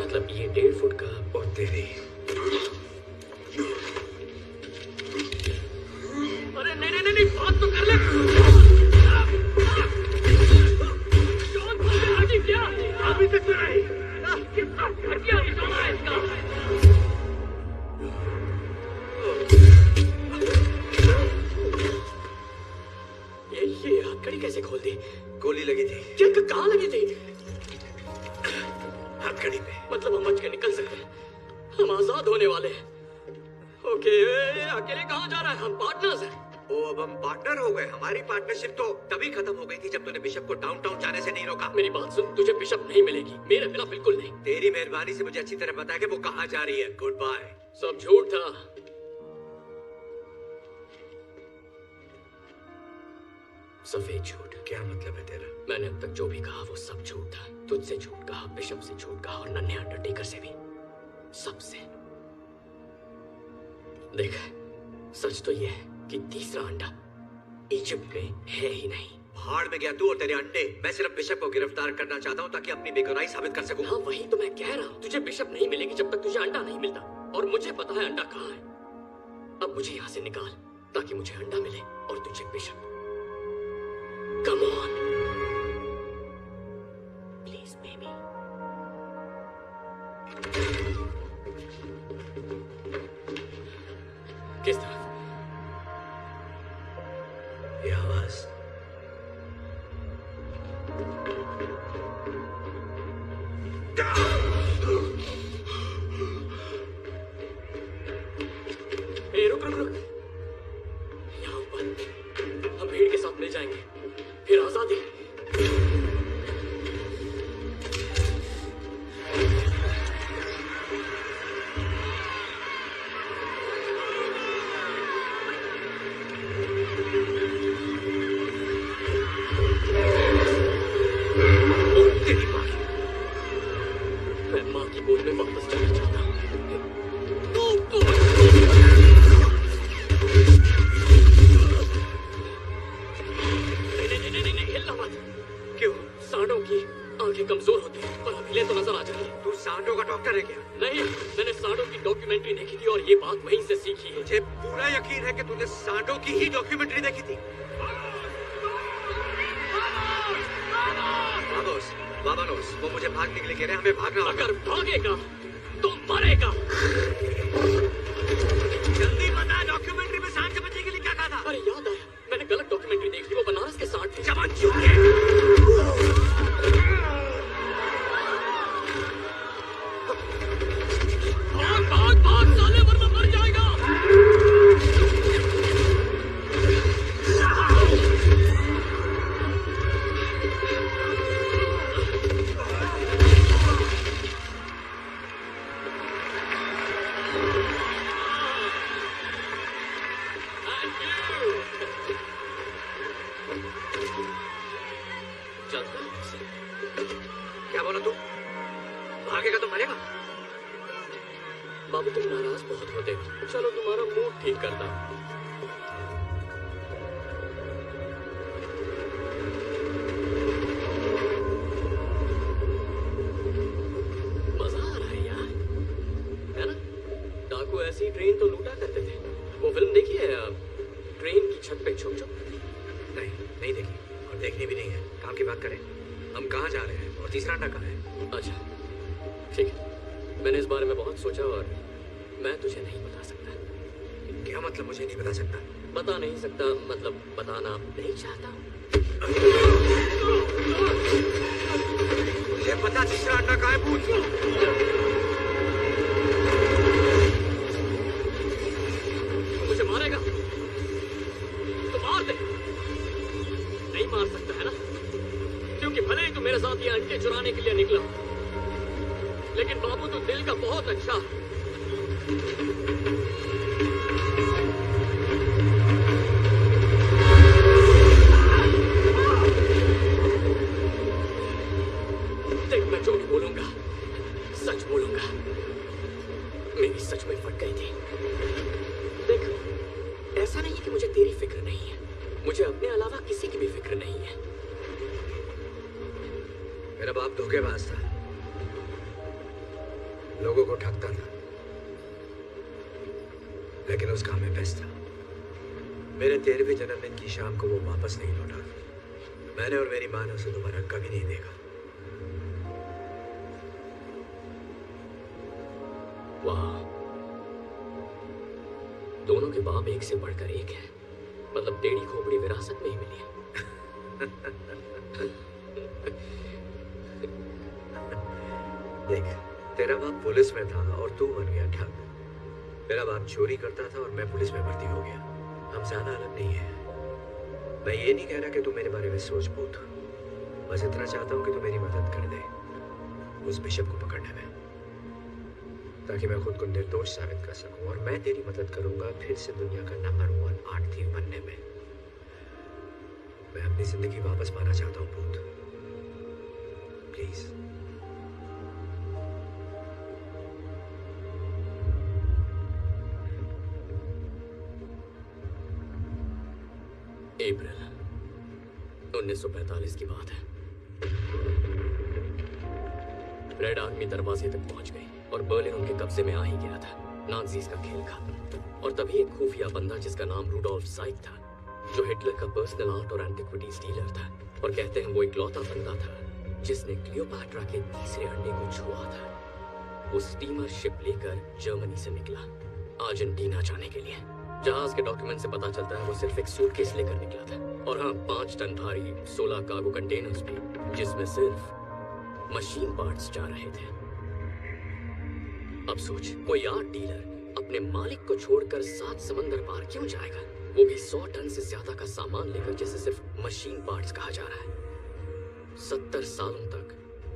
मतलब ये 1.5 फुट का और तेरी। अरे नहीं, बात तो कर ले। क्या अभी तक तो नहीं, कितना घटिया निशाना है इसका। ये हथकड़ी कैसे खोल दी? गोली लगी थी। क्या कहाँ लगी थी? हथकड़ी पे। मतलब हम बच के निकल सकते हैं, हम आजाद होने वाले हैं। ओके, अकेले कहाँ जा रहा है? हम पार्टनर्स हैं। ओ, अब हम पार्टनर हो गए। हमारी पार्टनरशिप तो तभी खत्म हो गई थी जब तूने बिशप को डाउनटाउन जाने से नहीं रोका। मेरी बात सुन, तुझे बिशप नहीं मिलेगी, मेरे बिना बिल्कुल नहीं। तेरी मेहरबानी से मुझे अच्छी तरह पता है कि वो कहाँ जा रही है। Goodbye. सब झूठ था। सफेद झूठ। क्या मतलब है तेरा? मैंने अब तक जो भी कहा वो सब झूठ था। तुझसे झूठ कहा, बिशप से झूठ कहा और नन्हे अंडरटेकर से भी, सबसे। देख, सच तो ये है कि तीसरा अंडा इजिप्ट में है ही नहीं। भाड़ में गया तू और तेरे अंडे। मैं सिर्फ बिशप को गिरफ्तार करना चाहता हूँ ताकि अपनी बेगुनाही साबित कर सकूं। हाँ, वही तो मैं कह रहा हूँ। तुझे बिशप नहीं मिलेगी जब तक तुझे अंडा नहीं मिलता, और मुझे पता है अंडा कहाँ है। अब मुझे यहाँ से निकाल ताकि मुझे अंडा मिले और तुझे bishop. Come on, please, baby. किस तरफ? ये आवाज। ए, रुक। यहाँ ऊपर हम भीड़ के साथ मिल जाएंगे, फिर आजादी। मैं माँ की गोद में वापस जाना चाहता हूँ। नहीं, हिलना मत। क्यों? सांडों की आंखें कमजोर होती हैं और हिले तो नजर आ जाती है। तू सांडों का डॉक्टर है क्या? नहीं, मैंने सांडों की डॉक्यूमेंट्री देखी थी और ये बात वहीं से सीखी है। मुझे पूरा यकीन है कि तूने सांडों की ही डॉक्यूमेंट्री देखी थी। वामोस, वो मुझे भागने के लिए कह रहे हैं। हमें भागना होगा। अगर भागेगा तो मरेगा। जल्दी बता, डॉक्यूमेंट्री में सांड से बचने के लिए क्या कहा था? अरे याद आया, मैंने गलत डॉक्यूमेंट्री देख ली। वो बनारस के सांड थे। जवान चुप है। भाग साले, वरना मर जाएगा। क्या बोला तू? भागेगा तो मरेगा? बाबू, तुम नाराज बहुत होते हो। चलो तुम्हारा मूड ठीक करता हूं। नहीं देखी और देखनी भी नहीं है। काम की बात करें, हम कहाँ जा रहे हैं और तीसरा अंडा कहाँ है? अच्छा ठीक है, मैंने इस बारे में बहुत सोचा और मैं तुझे नहीं बता सकता। क्या मतलब मुझे नहीं बता सकता? बता नहीं सकता मतलब बताना नहीं चाहता। मुझे पता तीसरा अंडा कहाँ है भूत। मुझे मारेगा तो मार दे। नहीं मार सकता है ना, क्योंकि भले ही तू मेरे साथ ये अंडे चुराने के लिए निकला, लेकिन बाबू तू दिल का बहुत अच्छा है। देख, मैं जो भी बोलूंगा सच बोलूंगा। मेरी सच में फट गई थी। देख, ऐसा नहीं कि मुझे तेरी फिक्र नहीं है, मुझे अपने अलावा किसी की भी फिक्र नहीं है। मेरा बाप धोखेबाज था, लोगों को ठगता था, लेकिन उस काम में बेस्ट था। मेरे 13वें जन्मदिन की शाम को वो वापस नहीं लौटा। मैंने और मेरी माँ ने उसे दोबारा कभी नहीं देखा। वाह, दोनों के बाप एक से बढ़कर एक है। मतलब टेढ़ी खोपड़ी विरासत में ही मिली है। देख, तेरा बाप पुलिस में था और तू बन गया ठग। मेरा बाप चोरी करता था और मैं पुलिस में भर्ती हो गया। हम ज्यादा अलग नहीं है। मैं ये नहीं कह रहा कि तू मेरे बारे में सोच पूछ, बस इतना चाहता हूँ कि तू मेरी मदद कर दे उस बिशप को पकड़ने में, ताकि मैं खुद को निर्दोष साबित कर सकूं। और मैं तेरी मदद करूंगा फिर से दुनिया का नंबर 1 आर्ट थीव बनने में। मैं अपनी जिंदगी वापस पाना चाहता हूँ भूत, प्लीज। अप्रैल 1945 की बात है। रेड आर्मी दरवाजे तक पहुंच गई और बर्लिन उनके कब्जे में आ ही गया था। नाज़ीज़ का खेल खत्म। और तभी एक खुफिया बंदा जिसका नाम रूडोल्फ साइक था, जो हिटलर का पर्सनल आर्ट और एंटिक्विटीज डीलर था, और कहते हैं वो इकलौता बंदा था जिसने क्लियोपैट्रा के तीसरे अंडे को छुआ था। वो स्टीमर शिप लेकर जर्मनी से निकला अर्जेंटीना जाने के लिए। जहाज के डॉक्यूमेंट से पता चलता है वो सिर्फ एक सूटकेस लेकर निकला था, और हाँ 5 टन भारी 16 कार्गो कंटेनर्स भी, जिसमें सिर्फ मशीन पार्ट्स जा रहे थे। अब सोच, कोई आर्ट डीलर अपने मालिक को छोड़कर 7 समंदर पार क्यों जाएगा, वो भी 100 टन से ज्यादा का सामान लेकर जिसे सिर्फ मशीन पार्ट्स कहा जा रहा है। 70 सालों तक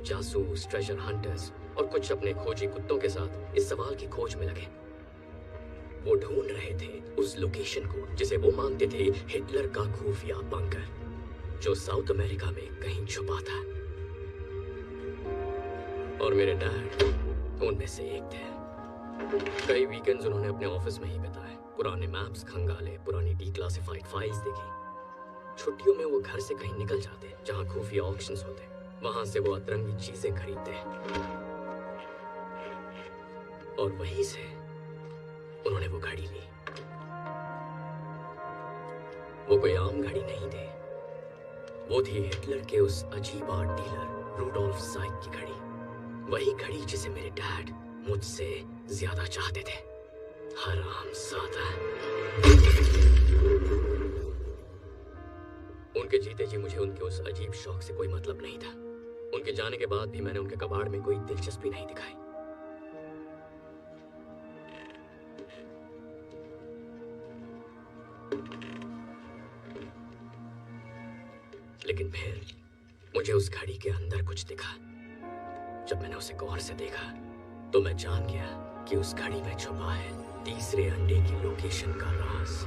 जासूस, ट्रेजर हंटर्स और कुछ अपने खोजी कुत्तों के साथ इस सवाल की खोज में लगे। वो ढूंढ रहे थे उस लोकेशन को जिसे वो मानते थे हिटलर का खुफिया बंकर, जो साउथ अमेरिका में कहीं छुपा था। और मेरे डैड उनमें से एक थे। कई वीकेंड्स उन्होंने अपने ऑफिस में ही बिताए, पुराने मैप्स खंगाले, पुरानी डिक्लासिफाइड फाइल्स देखी। छुट्टियों में वो घर से कहीं निकल जाते जहां खुफिया ऑक्शंस होते, वहां से वो अतरंगी चीजें खरीदते, और वहीं से उन्होंने वो घड़ी ली। वो कोई आम घड़ी नहीं थी, वो थी हिटलर के उस अजीब आर्ट डीलर रूडोल्फ साइक की घड़ी। वही घड़ी जिसे मेरे डैड मुझसे ज्यादा चाहते थे। हरामजादा। उनके जीते जी मुझे उनके उस अजीब शौक से कोई मतलब नहीं था। उनके जाने के बाद भी मैंने उनके कबाड़ में कोई दिलचस्पी नहीं दिखाई। लेकिन फिर मुझे उस घड़ी के अंदर कुछ दिखा। जब मैंने उसे गौर से देखा तो मैं जान गया कि उस घड़ी में छुपा है तीसरे अंडे की लोकेशन का राज।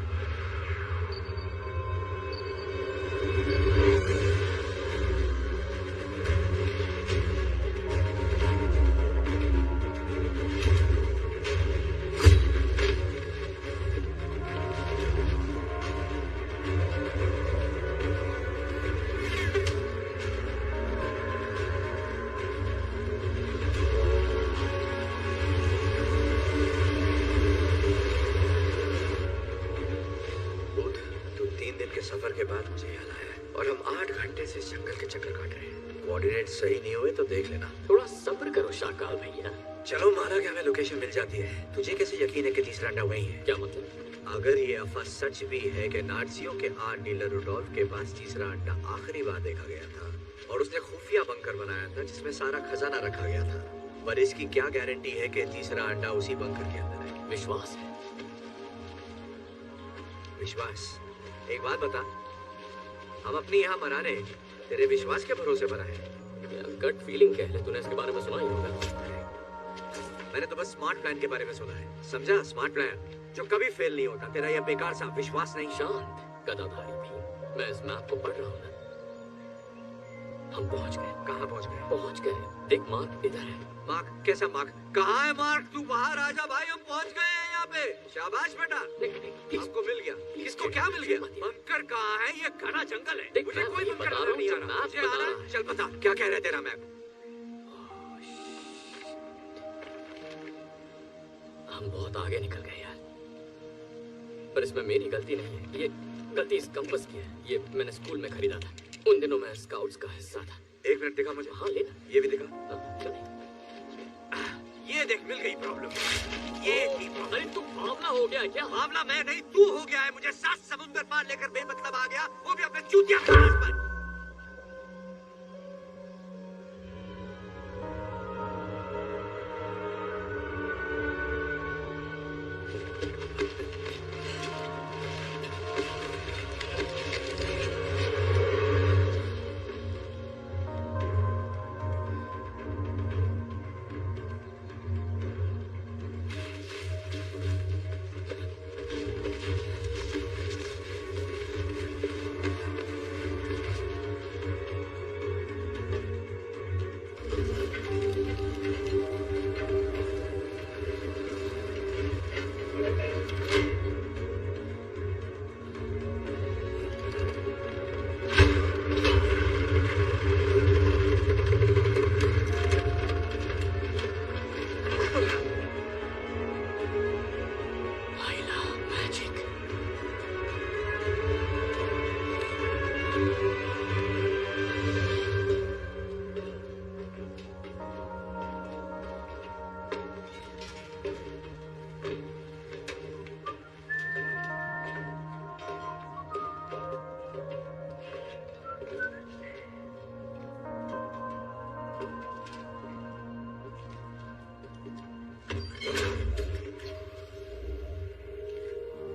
के बाद मुझे याद आया और हम 8 घंटे से इस जंगल के चक्कर काट रहे हैं। कोऑर्डिनेट सही नहीं हुए तो देख लेना। थोड़ा सब्र करो शाकाल भैया। चलो माना कि हमें लोकेशन मिल जाती है, तुझे कैसे यकीन है कि तीसरा अंडा वही है? क्या मतलब? अगर ये अफवाह सच भी है कि नाज़ियों के आर्ट डीलर रुडोल्फ के पास तीसरा अंडा आखिरी बार देखा गया था और उसने खुफिया बंकर बनाया था जिसमें सारा खजाना रखा गया था, पर इसकी क्या गारंटी है कि तीसरा अंडा उसी बंकर के अंदर है? विश्वास है। विश्वास? एक बात बता, हम अपनी यहाँ मराने तेरे विश्वास के भरोसे मरा है? गट फीलिंग कह ले, तूने इसके बारे में सुना ही होगा। मैंने तो बस स्मार्ट प्लान के बारे में सुना है, समझा? स्मार्ट प्लान जो कभी फेल नहीं होता। तेरा यह बेकार सा विश्वास नहीं। शांत गदाधारी भी, मैं इस मैप को पढ़ रहा हूँ ना। हम पहुंच गए। कहाँ पहुंच गए? पहुंच गए। देख मार्क इधर है। मार्क? कैसा मार्क? कहाँ है मार्क? तू बाहर आ जा भाई, हम पहुंच गए हैं यहाँ पे। शाबाश बेटा, किसको मिल गया? किसको क्या मिल गया? बंकर कहाँ है? ये घना जंगल है, मुझे कोई बंकर नजर नहीं आ रहा। मुझे आ रहा है। चल बता, क्या कह रहा है तेरा मैप? हम बहुत आगे निकल गए यार, पर इसमें मेरी गलती नहीं है। ये गलती इस कंपास की है। ये मैंने स्कूल में खरीदा था, उन दिनों मैं स्काउट्स का हिस्सा था। एक मिनट दिखा मुझे। हाँ लेना। ये भी दिखा। क्यों नहीं? ये देख, मिल गई प्रॉब्लम। ये थी प्रॉब्लम। अरे तू बावला हो गया क्या? मामला मैं नहीं, तू हो गया है। मुझे 7 समुंदर पार लेकर बेमतलब आ गया, वो भी अपने चूतिया खलास पर।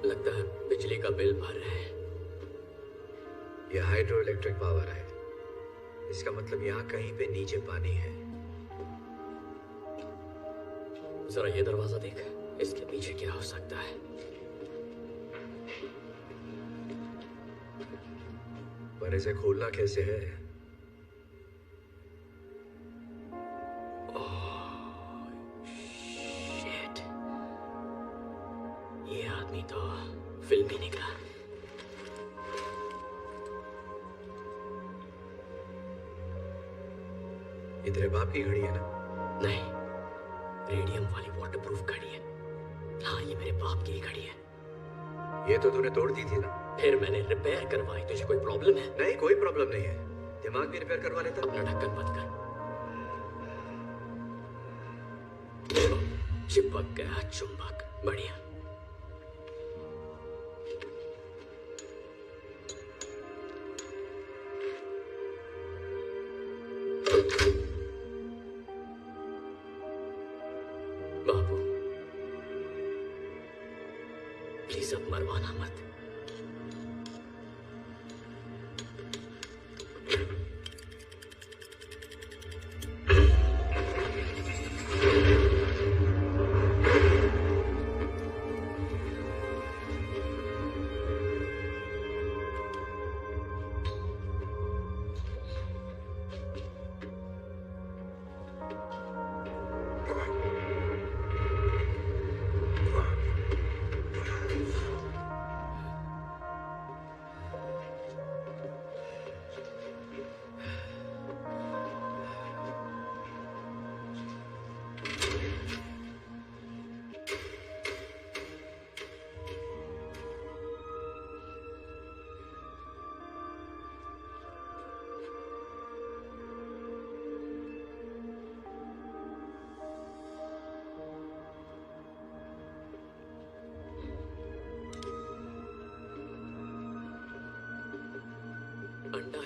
लगता है बिजली का बिल भर रहे हैं। यह हाइड्रो इलेक्ट्रिक पावर है, इसका मतलब यहाँ कहीं पे नीचे पानी है। जरा ये दरवाजा देख, इसके पीछे क्या हो सकता है? पर इसे खोलना कैसे है? शिट, ये आदमी तो फिल्मी निकला। ये तेरे बाप की घड़ी है ना? नहीं, रेडियम वाली वाटरप्रूफ घड़ी है। हाँ, ये मेरे बाप की घड़ी है। ये तो तूने तोड़ दी थी ना? फिर मैंने रिपेयर करवाई। तुझे कोई प्रॉब्लम है? नहीं, कोई प्रॉब्लम नहीं है। दिमाग भी रिपेयर करवा लेता। अपना ढक्कन बंद कर। चिपक गया चुंबक। बढ़िया। बाबू, प्लीज अब मरवाना मत।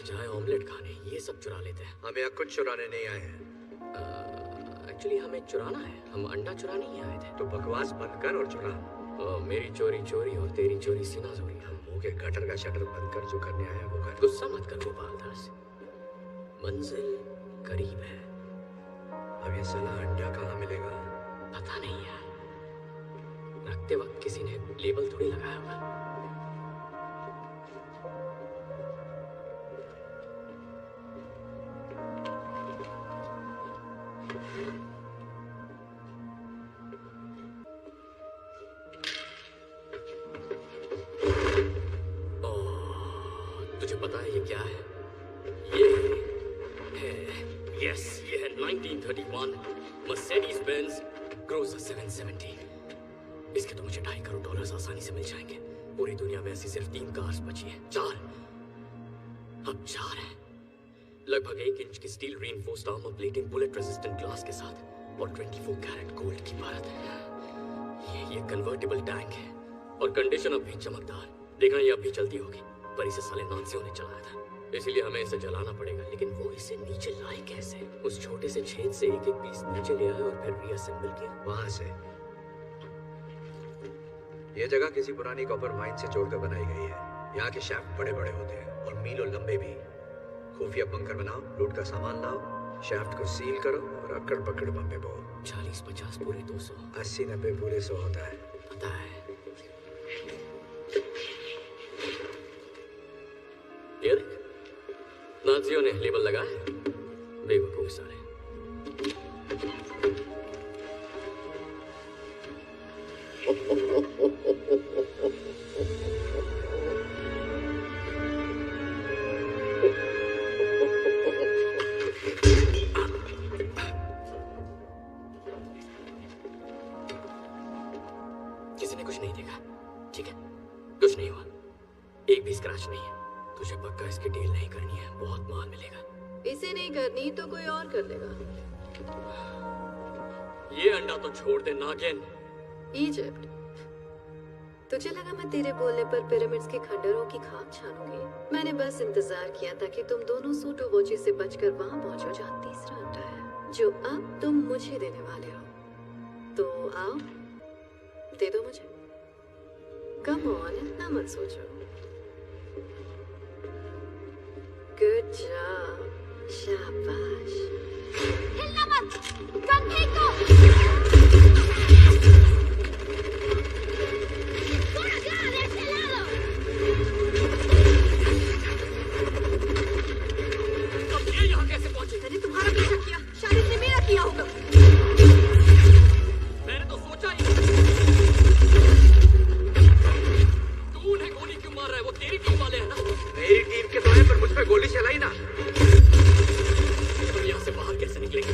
जाए ऑमलेट खाने, ये सब चुरा लेते हैं। हम यहाँ कुछ चुराने नहीं आए हैं। एक्चुअली हमें चुराना है, हम अंडा चुराने ही आए थे। तो बकवास बंद कर और चुरा। मेरी चोरी चोरी और तेरी चोरी सीना चोरी। मुंह के गटर का शटर बंद कर, जो करने आया वो कर। गुस्सा मत कर गोपाल दास, मंजिल करीब है। अब ये साला अंडा कहाँ मिलेगा? पता नहीं यार, रखते वक्त किसी ने लेबल थोड़ी लगाया होगा। तुझे पता है ये क्या है? ये है, यस, ये है 1931 मर्सिडीज बेंज क्रूजर 770। इसके तो मुझे $2.5 करोड़ आसानी से मिल जाएंगे। पूरी दुनिया में ऐसी सिर्फ 3 कार्स बची हैं, 4। अब 4 हैं। लगभग 1 इंच की steel reinforced armour plating, bullet resistant glass के साथ और 24 कैरेट गोल्ड की परत है। ये कन्वर्टेबल टैंक है और कंडीशन अब भी चमकदार। देखना ये अब भी चलती होगी, पर इसे साले नाजियों ने चलाया था, इसीलिए हमें इसे जलाना पड़ेगा। लेकिन वो इसे नीचे लाए कैसे? उस छोटे से छेद से एक एक पीस नीचे ले आए और फिर रीअसेंबल किया। वहां से। ये जगह किसी पुरानी कॉपर माइन से जोड़कर बनाई गई है। यहाँ के शाफ्ट बड़े बड़े होते हैं और मीलों लंबे भी। खुफिया बंकर बनाओ, लूट का सामान लाओ, शाफ्ट को सील करो और अकड़ पकड़ बम पे बो। 40-50 पूरे 200, 80-90 पूरे 100 होता है। पता है। ये देख, नाजियों ने लेबल लगाया है, बेवकूफ साले। किसी ने कुछ नहीं देखा, ठीक है? कुछ नहीं हुआ, एक भी स्क्रैच नहीं है। तुझे पक्का इसकी डील नहीं करनी है, बहुत माल मिलेगा। इसे नहीं करनी तो कोई और कर लेगा। ये अंडा तो छोड़ दे नागिन। इजिप्ट, तुझे लगा मैं तेरे बोलने पर पिरामिड्स के खंडरों की खाक छानूंगी? मैंने बस इंतजार किया था कि तुम दोनों सूटो वॉची से बचकर वहां पहुंचो जहां तीसरा अंडा है, जो अब तुम मुझे देने वाले हो। तो आओ, दे दो मुझे। कम ऑन, इतना मत सोचो। गुड जॉब, शाबाश। हिलना मत, गन फेंक दो। थोड़ा ध्यान है, हिला लो। अब ये यहाँ कैसे पहुंचे? मैंने तुम्हारा पीछा किया, शायद इसने मेरा किया होगा। मैंने तो सोचा ही। तू उन्हें गोली क्यों मार रहा है? वो तेरी टीम वाले हैं ना? मेरी टीम के तो है, पर मुझ पे गोली चलाई ना। तुम यहाँ से बाहर कैसे निकलेंगे?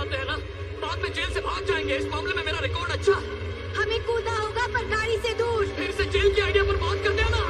करते हैं ना, बाद में जेल से भाग जाएंगे। इस मामले में मेरा रिकॉर्ड अच्छा। हमें कूदना होगा पर गाड़ी से दूर। फिर से जेल की आइडिया पर बात करते हैं ना।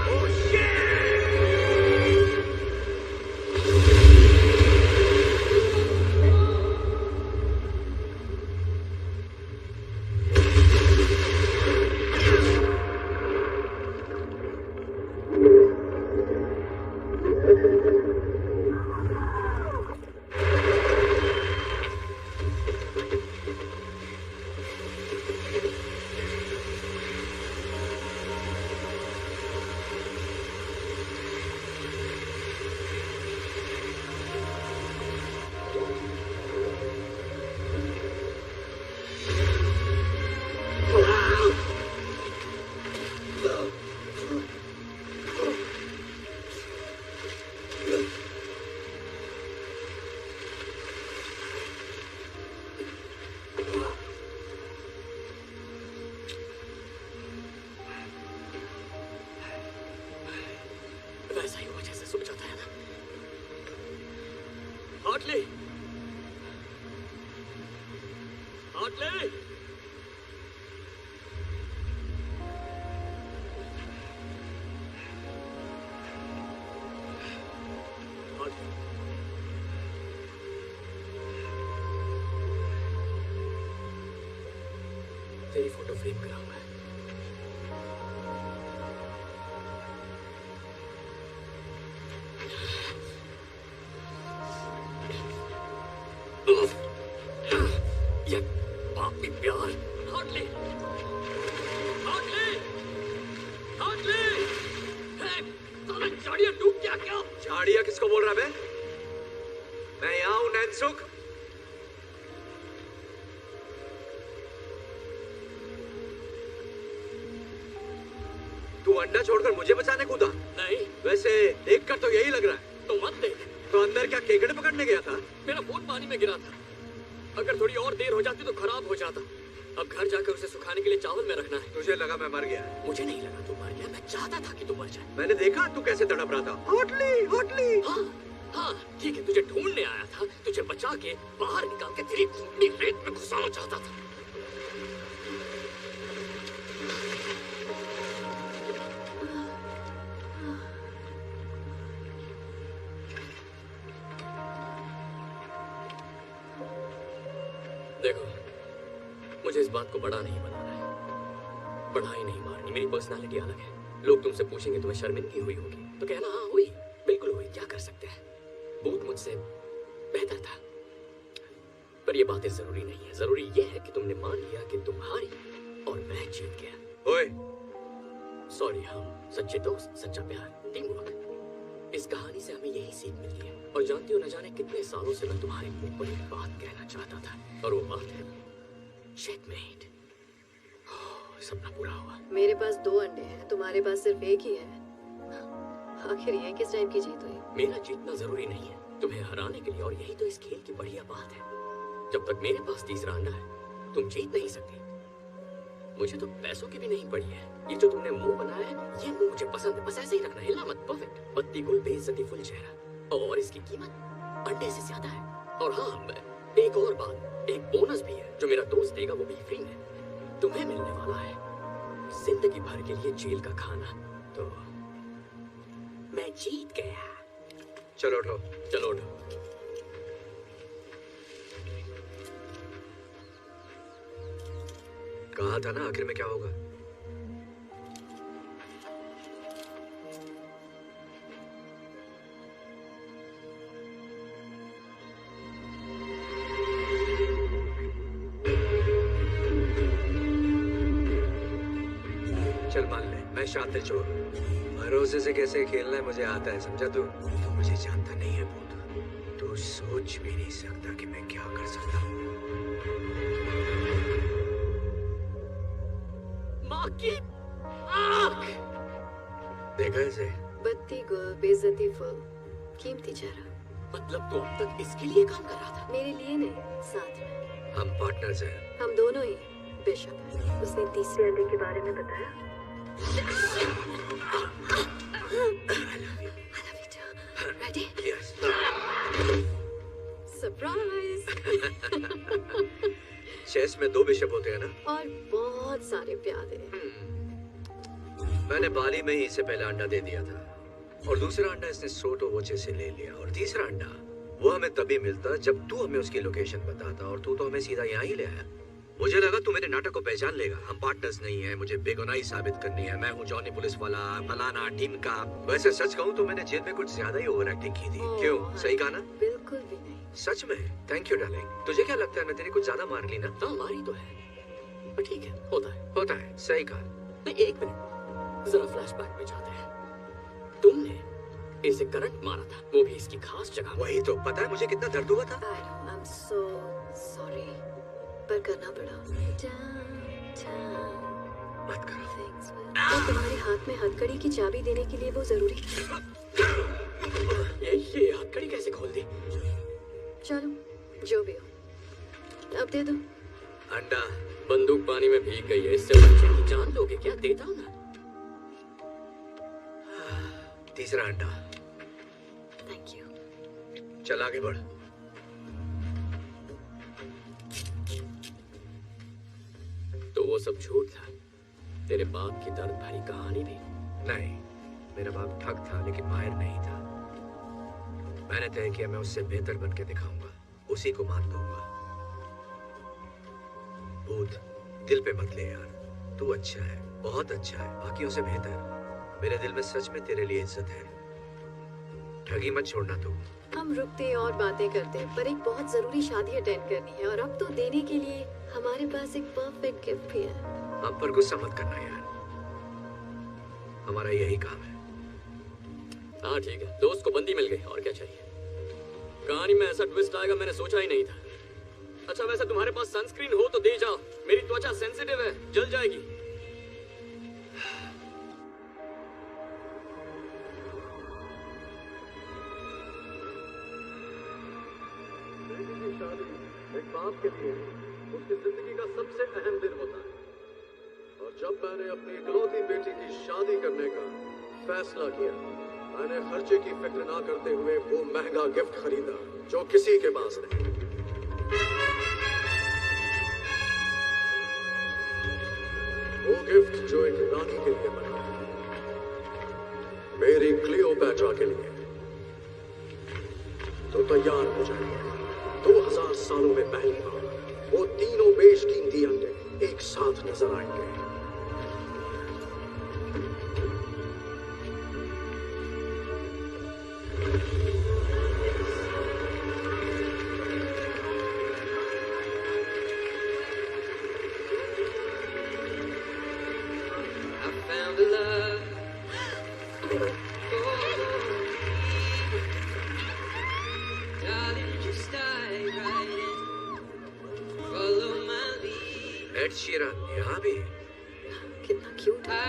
वैसा ही हुआ जैसे सोचा था ना। हार्टली, हार्टली, तेरी फोटो फ्रेम कराऊंगा। ये पापी प्यार। हार्टली, हार्टली, हार्टली, साला झाड़ियां डूब गया क्या? झाड़िया किसको बोल रहा है? मैं यहाँ हूँ नैनसुख। तू अंडा छोड़कर मुझे बचाने कूदा? नहीं, वैसे देखकर तो यही लग रहा है। तो मत देख। तो अंदर क्या केकड़े पकड़ने गया था? मेरा फोन पानी में गिरा था। अगर थोड़ी और देर हो जाती तो खराब हो जाता। अब घर जाकर उसे सुखाने के लिए चावल में रखना है। तुझे लगा मैं मर गया? मुझे नहीं लगा तू मर गया, मैं चाहता था कि तू मर जाए। मैंने देखा तू कैसे तड़प रहा था। Hotly, hotly. हाँ हाँ ठीक है, तुझे ढूंढने आया था, तुझे बचा के बाहर निकाल के तेरी खूनी रेत में घुसाना चाहता था। देखो, मुझे इस बात को बड़ा नहीं बनाना है, बढ़ाई नहीं मारनी। मेरी पर्सनालिटी अलग है। लोग तुमसे पूछेंगे तुम्हें शर्मिंदगी हुई होगी तो कहना हाँ हुई, बिल्कुल हुई, क्या कर सकते हैं। बूथ मुझसे बेहतर था, पर ये बातें जरूरी नहीं है। जरूरी ये है कि तुमने मान लिया कि तुम हारी और मैं जीत गया। ओए, सॉरी, हम सच्चे दोस्त, सच्चा प्यार, टीम वर्क। इस कहानी से हमें यही सीख मिलती है। और जानती हो, न जाने कितने सालों से मैं तुम्हारे मुंह पर एक बात कहना चाहता था, और वो बात है चेकमेट। सपना पूरा हुआ। मेरे पास 2 अंडे हैं, तुम्हारे पास सिर्फ एक ही है। आखिर ये किस टाइप की जीत हुई? मेरा जीतना जरूरी नहीं है तुम्हें हराने के लिए, और यही तो इस खेल की बढ़िया बात है। जब तक मेरे पास तीसरा अंडा है तुम जीत नहीं सकती। मुझे तो पैसों की भी नहीं पड़ी है। ये जो तुमने मुंह बनाया है, ये मुंह मुझे पसंद है। बस ऐसे ही रखना, हिला मत। परफेक्ट। पत्ती गुल, बेइज्जती फुल चेहरा, और इसकी कीमत अंडे से ज्यादा है। और हाँ, एक और बात, एक बोनस भी है जो मेरा दोस्त देगा, वो भी फ्री में। तुम्हें मिलने वाला है जिंदगी भर के लिए जेल का खाना। तो मैं जीत गया। चलो उठो। चलो उठो। कहा था ना आखिर में क्या होगा। चल मान ले, मैं शातिर चोर हूँ। भरोसे से कैसे खेलना है मुझे आता है, समझा तू? तो मुझे जानता नहीं है भूत। तू सोच भी नहीं सकता कि मैं क्या कर सकता हूँ। माँ की आँख। देखा इसे? बत्ती गुल, बेइज्जती फुल, कीमती चेहरा। मतलब तू अब तक इसके लिए काम कर रहा था? मेरे लिए नहीं, साथ में। हम पार्टनर्स हैं। हम दोनों ही। बेशक उसने तीसरे अंडे के बारे में बताया। I love you too. Ready? Yes. Surprise. Chess में 2 बिशप होते हैं ना? और बहुत सारे प्यादे। मैंने बाली में ही इसे पहला अंडा दे दिया था, और दूसरा अंडा इसने सोटो वोचे से ले लिया, और तीसरा अंडा वो हमें तभी मिलता जब तू हमें उसकी लोकेशन बताता, और तू तो हमें सीधा यहाँ ही ले आया। मुझे लगा तू मेरे नाटक को पहचान लेगा। हम पार्टनर्स नहीं है, मुझे बेगुनाही साबित करनी है, मैं हूँ जॉनी पुलिस वाला, फलाना टीम का। वैसे सच कहूँ तो मैंने जेल में कुछ ज्यादा ही ओवर एक्टिंग की थी। क्यों, सही कहा ना? बिल्कुल भी नहीं। सच में? Thank you darling. तुझे क्या लगता है मैं तेरी कुछ ज्यादा मार ली ना? हाँ मारी तो है, पर ठीक है, होता है। होता है, सही कहा। नहीं, एक मिनट, जरा फ्लैशबैक में जाते हैं। तुमने इसे करंट मारा था, वो भी इसकी खास जगह। वही तो, पता है मुझे कितना दर्द हुआ था? I'm so sorry, पर करना पड़ा। मत करो। तो तुम्हारे हाथ में हथकड़ी की चाबी देने के लिए वो जरूरी था। ये हथकड़ी कैसे खोल दी? चलो जो भी हो, अब दे दो। अंडा। बंदूक पानी में भीग गई है, इससे बच्चे की जान लोगे क्या? देता हूँ ना। तीसरा अंडा। Thank you. चल आगे बढ़। तो वो सब झूठ था, तेरे बाप की दर्द भरी कहानी भी? नहीं, मेरा बाप ठग था लेकिन माहिर नहीं था। मैंने तय किया मैं उससे बेहतर बन के दिखाऊंगा, उसी को मात दूंगा। भूत, दिल पे मत ले यार, तू अच्छा है, बहुत अच्छा है, बाकियों से बेहतर। मेरे दिल में सच में तेरे लिए इज्जत है। ठगी मत छोड़ना तू। हम रुकते और बातें करते, पर एक बहुत जरूरी शादी अटेंड करनी है, और अब तो देने के लिए हमारे पास एक परफेक्ट गिफ्ट भी है। हम पर गुस्सा मत करना यार, हमारा यही काम है। हाँ ठीक है, दोस्त को बंदी मिल गई, और क्या चाहिए? कहानी में ऐसा ट्विस्ट आएगा मैंने सोचा ही नहीं था। अच्छा वैसे तुम्हारे पास सनस्क्रीन हो तो दे जाओ, मेरी त्वचा सेंसिटिव है, जल जाएगी। एक बाप के लिए उसकी जिंदगी का सबसे अहम दिन होता है, और जब मैंने अपनी इकलौती बेटी की शादी करने का फैसला किया, मैंने खर्चे की फिक्र ना करते हुए वो महंगा गिफ्ट खरीदा जो किसी के पास नहीं। वो गिफ्ट जो एक रानी के लिए बना, मेरी क्लियोपैट्रा के लिए। तो तैयार हो जाएगा, 2000 सालों में पहली बार वो तीनों बेशकीमती अंडे एक साथ नजर आएंगे। एड शीरन यहाँ भी। कितना क्यूट है।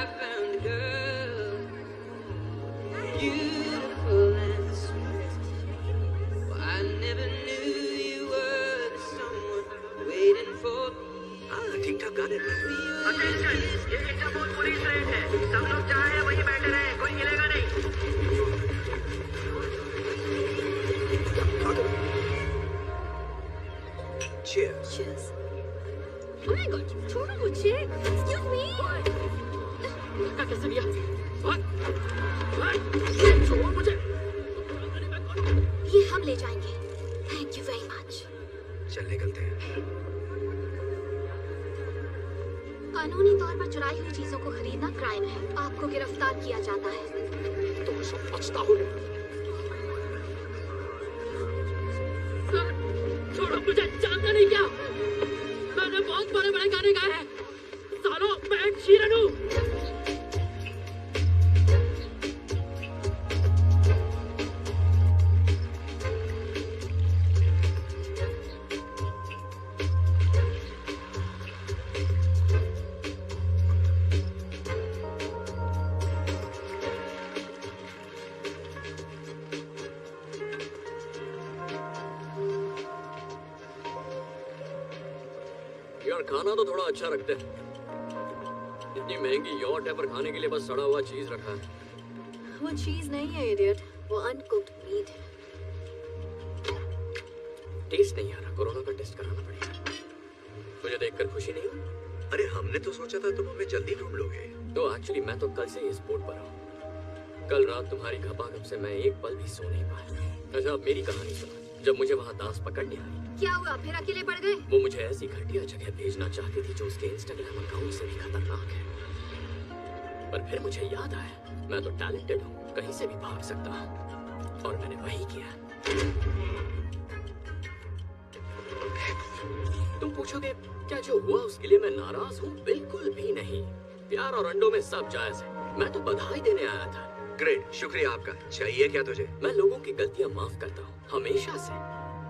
ठीक ठाक गाने हैं। Cheers. Cheers. Oh my God, छोड़ो मुझे। Excuse me. धक्का कैसे लिया? छोड़ो मुझे। ये हम ले जाएंगे। Thank you very much. चल निकलते हैं। कानूनी तौर पर चुराई हुई चीजों को खरीदना क्राइम है। आपको गिरफ्तार किया जाता है। तुम सब बचता हो। छोड़ो मुझे, जानता नहीं क्या? मैंने बहुत बड़े बड़े गाने गाए हैं। सालों मैं एक शीरन हूँ। यार खाना तो थोड़ा अच्छा रखते हैं। इतनी महंगी यॉट है पर खाने के लिए बस सड़ा हुआ चीज रखा है। वो चीज नहीं है इडियट, वो अनकुक्ड मीट है। टेस्ट नहीं आ रहा, कोरोना का टेस्ट कराना पड़ेगा। मुझे देखकर खुशी नहीं हुई? अरे हमने तो सोचा था तुम हमें जल्दी ढूंढ लोगे। तो एक्चुअली मैं तो कल से इस बोर्ड पर हूँ। कल रात तुम्हारी घपाघप से मैं एक पल भी सो नहीं पाया। अच्छा अब मेरी कहानी सुनो। जब मुझे वहाँ दास पकड़ने आई, क्या हुआ, फिर अकेले पड़ गए? वो मुझे ऐसी घटिया जगह भेजना चाहती थी जो उसके इंस्टाग्राम अकाउंट से भी खतरनाक है। पर फिर मुझे याद आया मैं तो टैलेंटेड हूँ, कहीं से भी भाग सकता हूँ, और मैंने वही किया। तुम पूछोगे क्या जो हुआ उसके लिए मैं नाराज हूँ? बिल्कुल भी नहीं। प्यार और अंडों में सब जायज है। मैं तो बधाई देने आया था। ग्रेट, शुक्रिया आपका। चाहिए क्या तुझे? मैं लोगों की गलतियाँ माफ करता हूँ हमेशा से,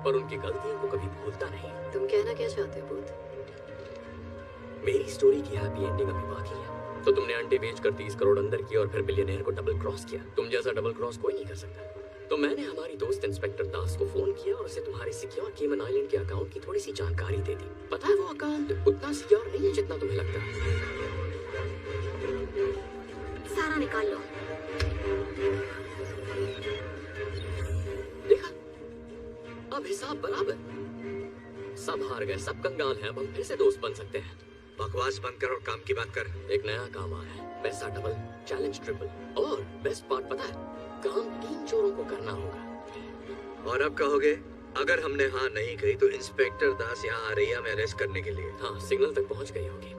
पर उनकी गलतियों को कभी भूलता नहीं। तुम कहना क्या चाहते हो भूत? मेरी स्टोरी की हैप्पी एंडिंग अभी बाकी है। तो तुमने अंडे बेचकर 30 करोड़ अंदर किया और फिर बिलियनियर को डबल क्रॉस किया। तुम जैसा डबल क्रॉस कोई नहीं कर सकता। तो मैंने हमारी दोस्त इंस्पेक्टर दास को फोन किया और उसे तुम्हारे सिक्योर केमन आइलैंड के अकाउंट की थोड़ी सी जानकारी दे दी। पता है वो अकाउंट उतना सिक्योर नहीं है जितना तुम्हें लगता है। सारा निकाल लो। देखा, अब हिसाब बराबर। सब हार गए, सब कंगाल हैं। अब हम फिर से दोस्त बन सकते हैं। बकवास बंद कर और काम की बात कर। एक नया काम आ रहा है, पैसा डबल, चैलेंज ट्रिपल, और बेस्ट पार्ट पता है, काम 3 चोरों को करना होगा। और अब कहोगे अगर हमने हाँ नहीं कही तो इंस्पेक्टर दास यहाँ आ रही है हमें अरेस्ट करने के लिए। हाँ, सिग्नल तक पहुँच गई होगी।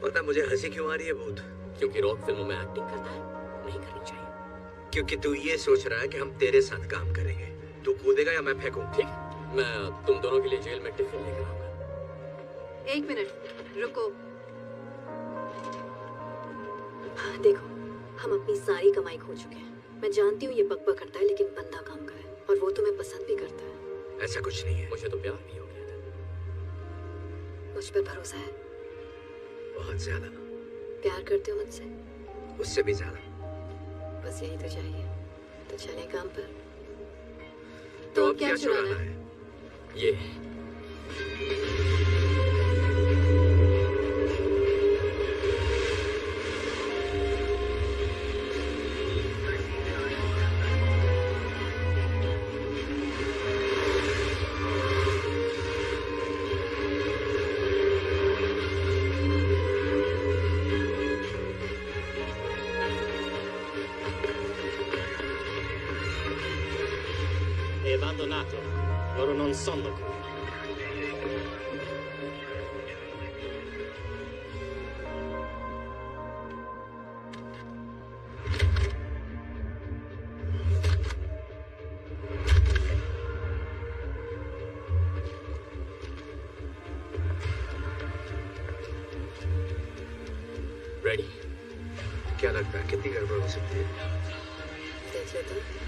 पता मुझे हंसी क्यों आ रही है भूत? क्योंकि रॉक फिल्मों में एक्टिंग करता है, नहीं करनी चाहिए। क्योंकि तू ये सोच रहा है कि हम तेरे साथ काम करेंगे। तू कूदेगा या मैं फेंकूं? ठीक है, मैं तुम दोनों के लिए जेल में टिफिन लेकर आऊंगा। 1 मिनट रुको। हाँ, देखो हम अपनी सारी कमाई खो चुके हैं। मैं जानती हूँ ये बकबक करता है, लेकिन बंदा काम का है और वो तुम्हें पसंद भी करता है। ऐसा कुछ नहीं है। मुझे तो प्यार भी हो गया था। मुझ पर भरोसा है? बहुत ज्यादा। प्यार करते हो मुझसे? उससे भी ज्यादा। बस यही तो चाहिए। तो चलें काम पर। तो अब क्या चुराना है? ये È abbandonato. Loro non sono qui. Ready? क्या लगता है कितनी गड़बड़ हो सकती है? देख लेते हैं।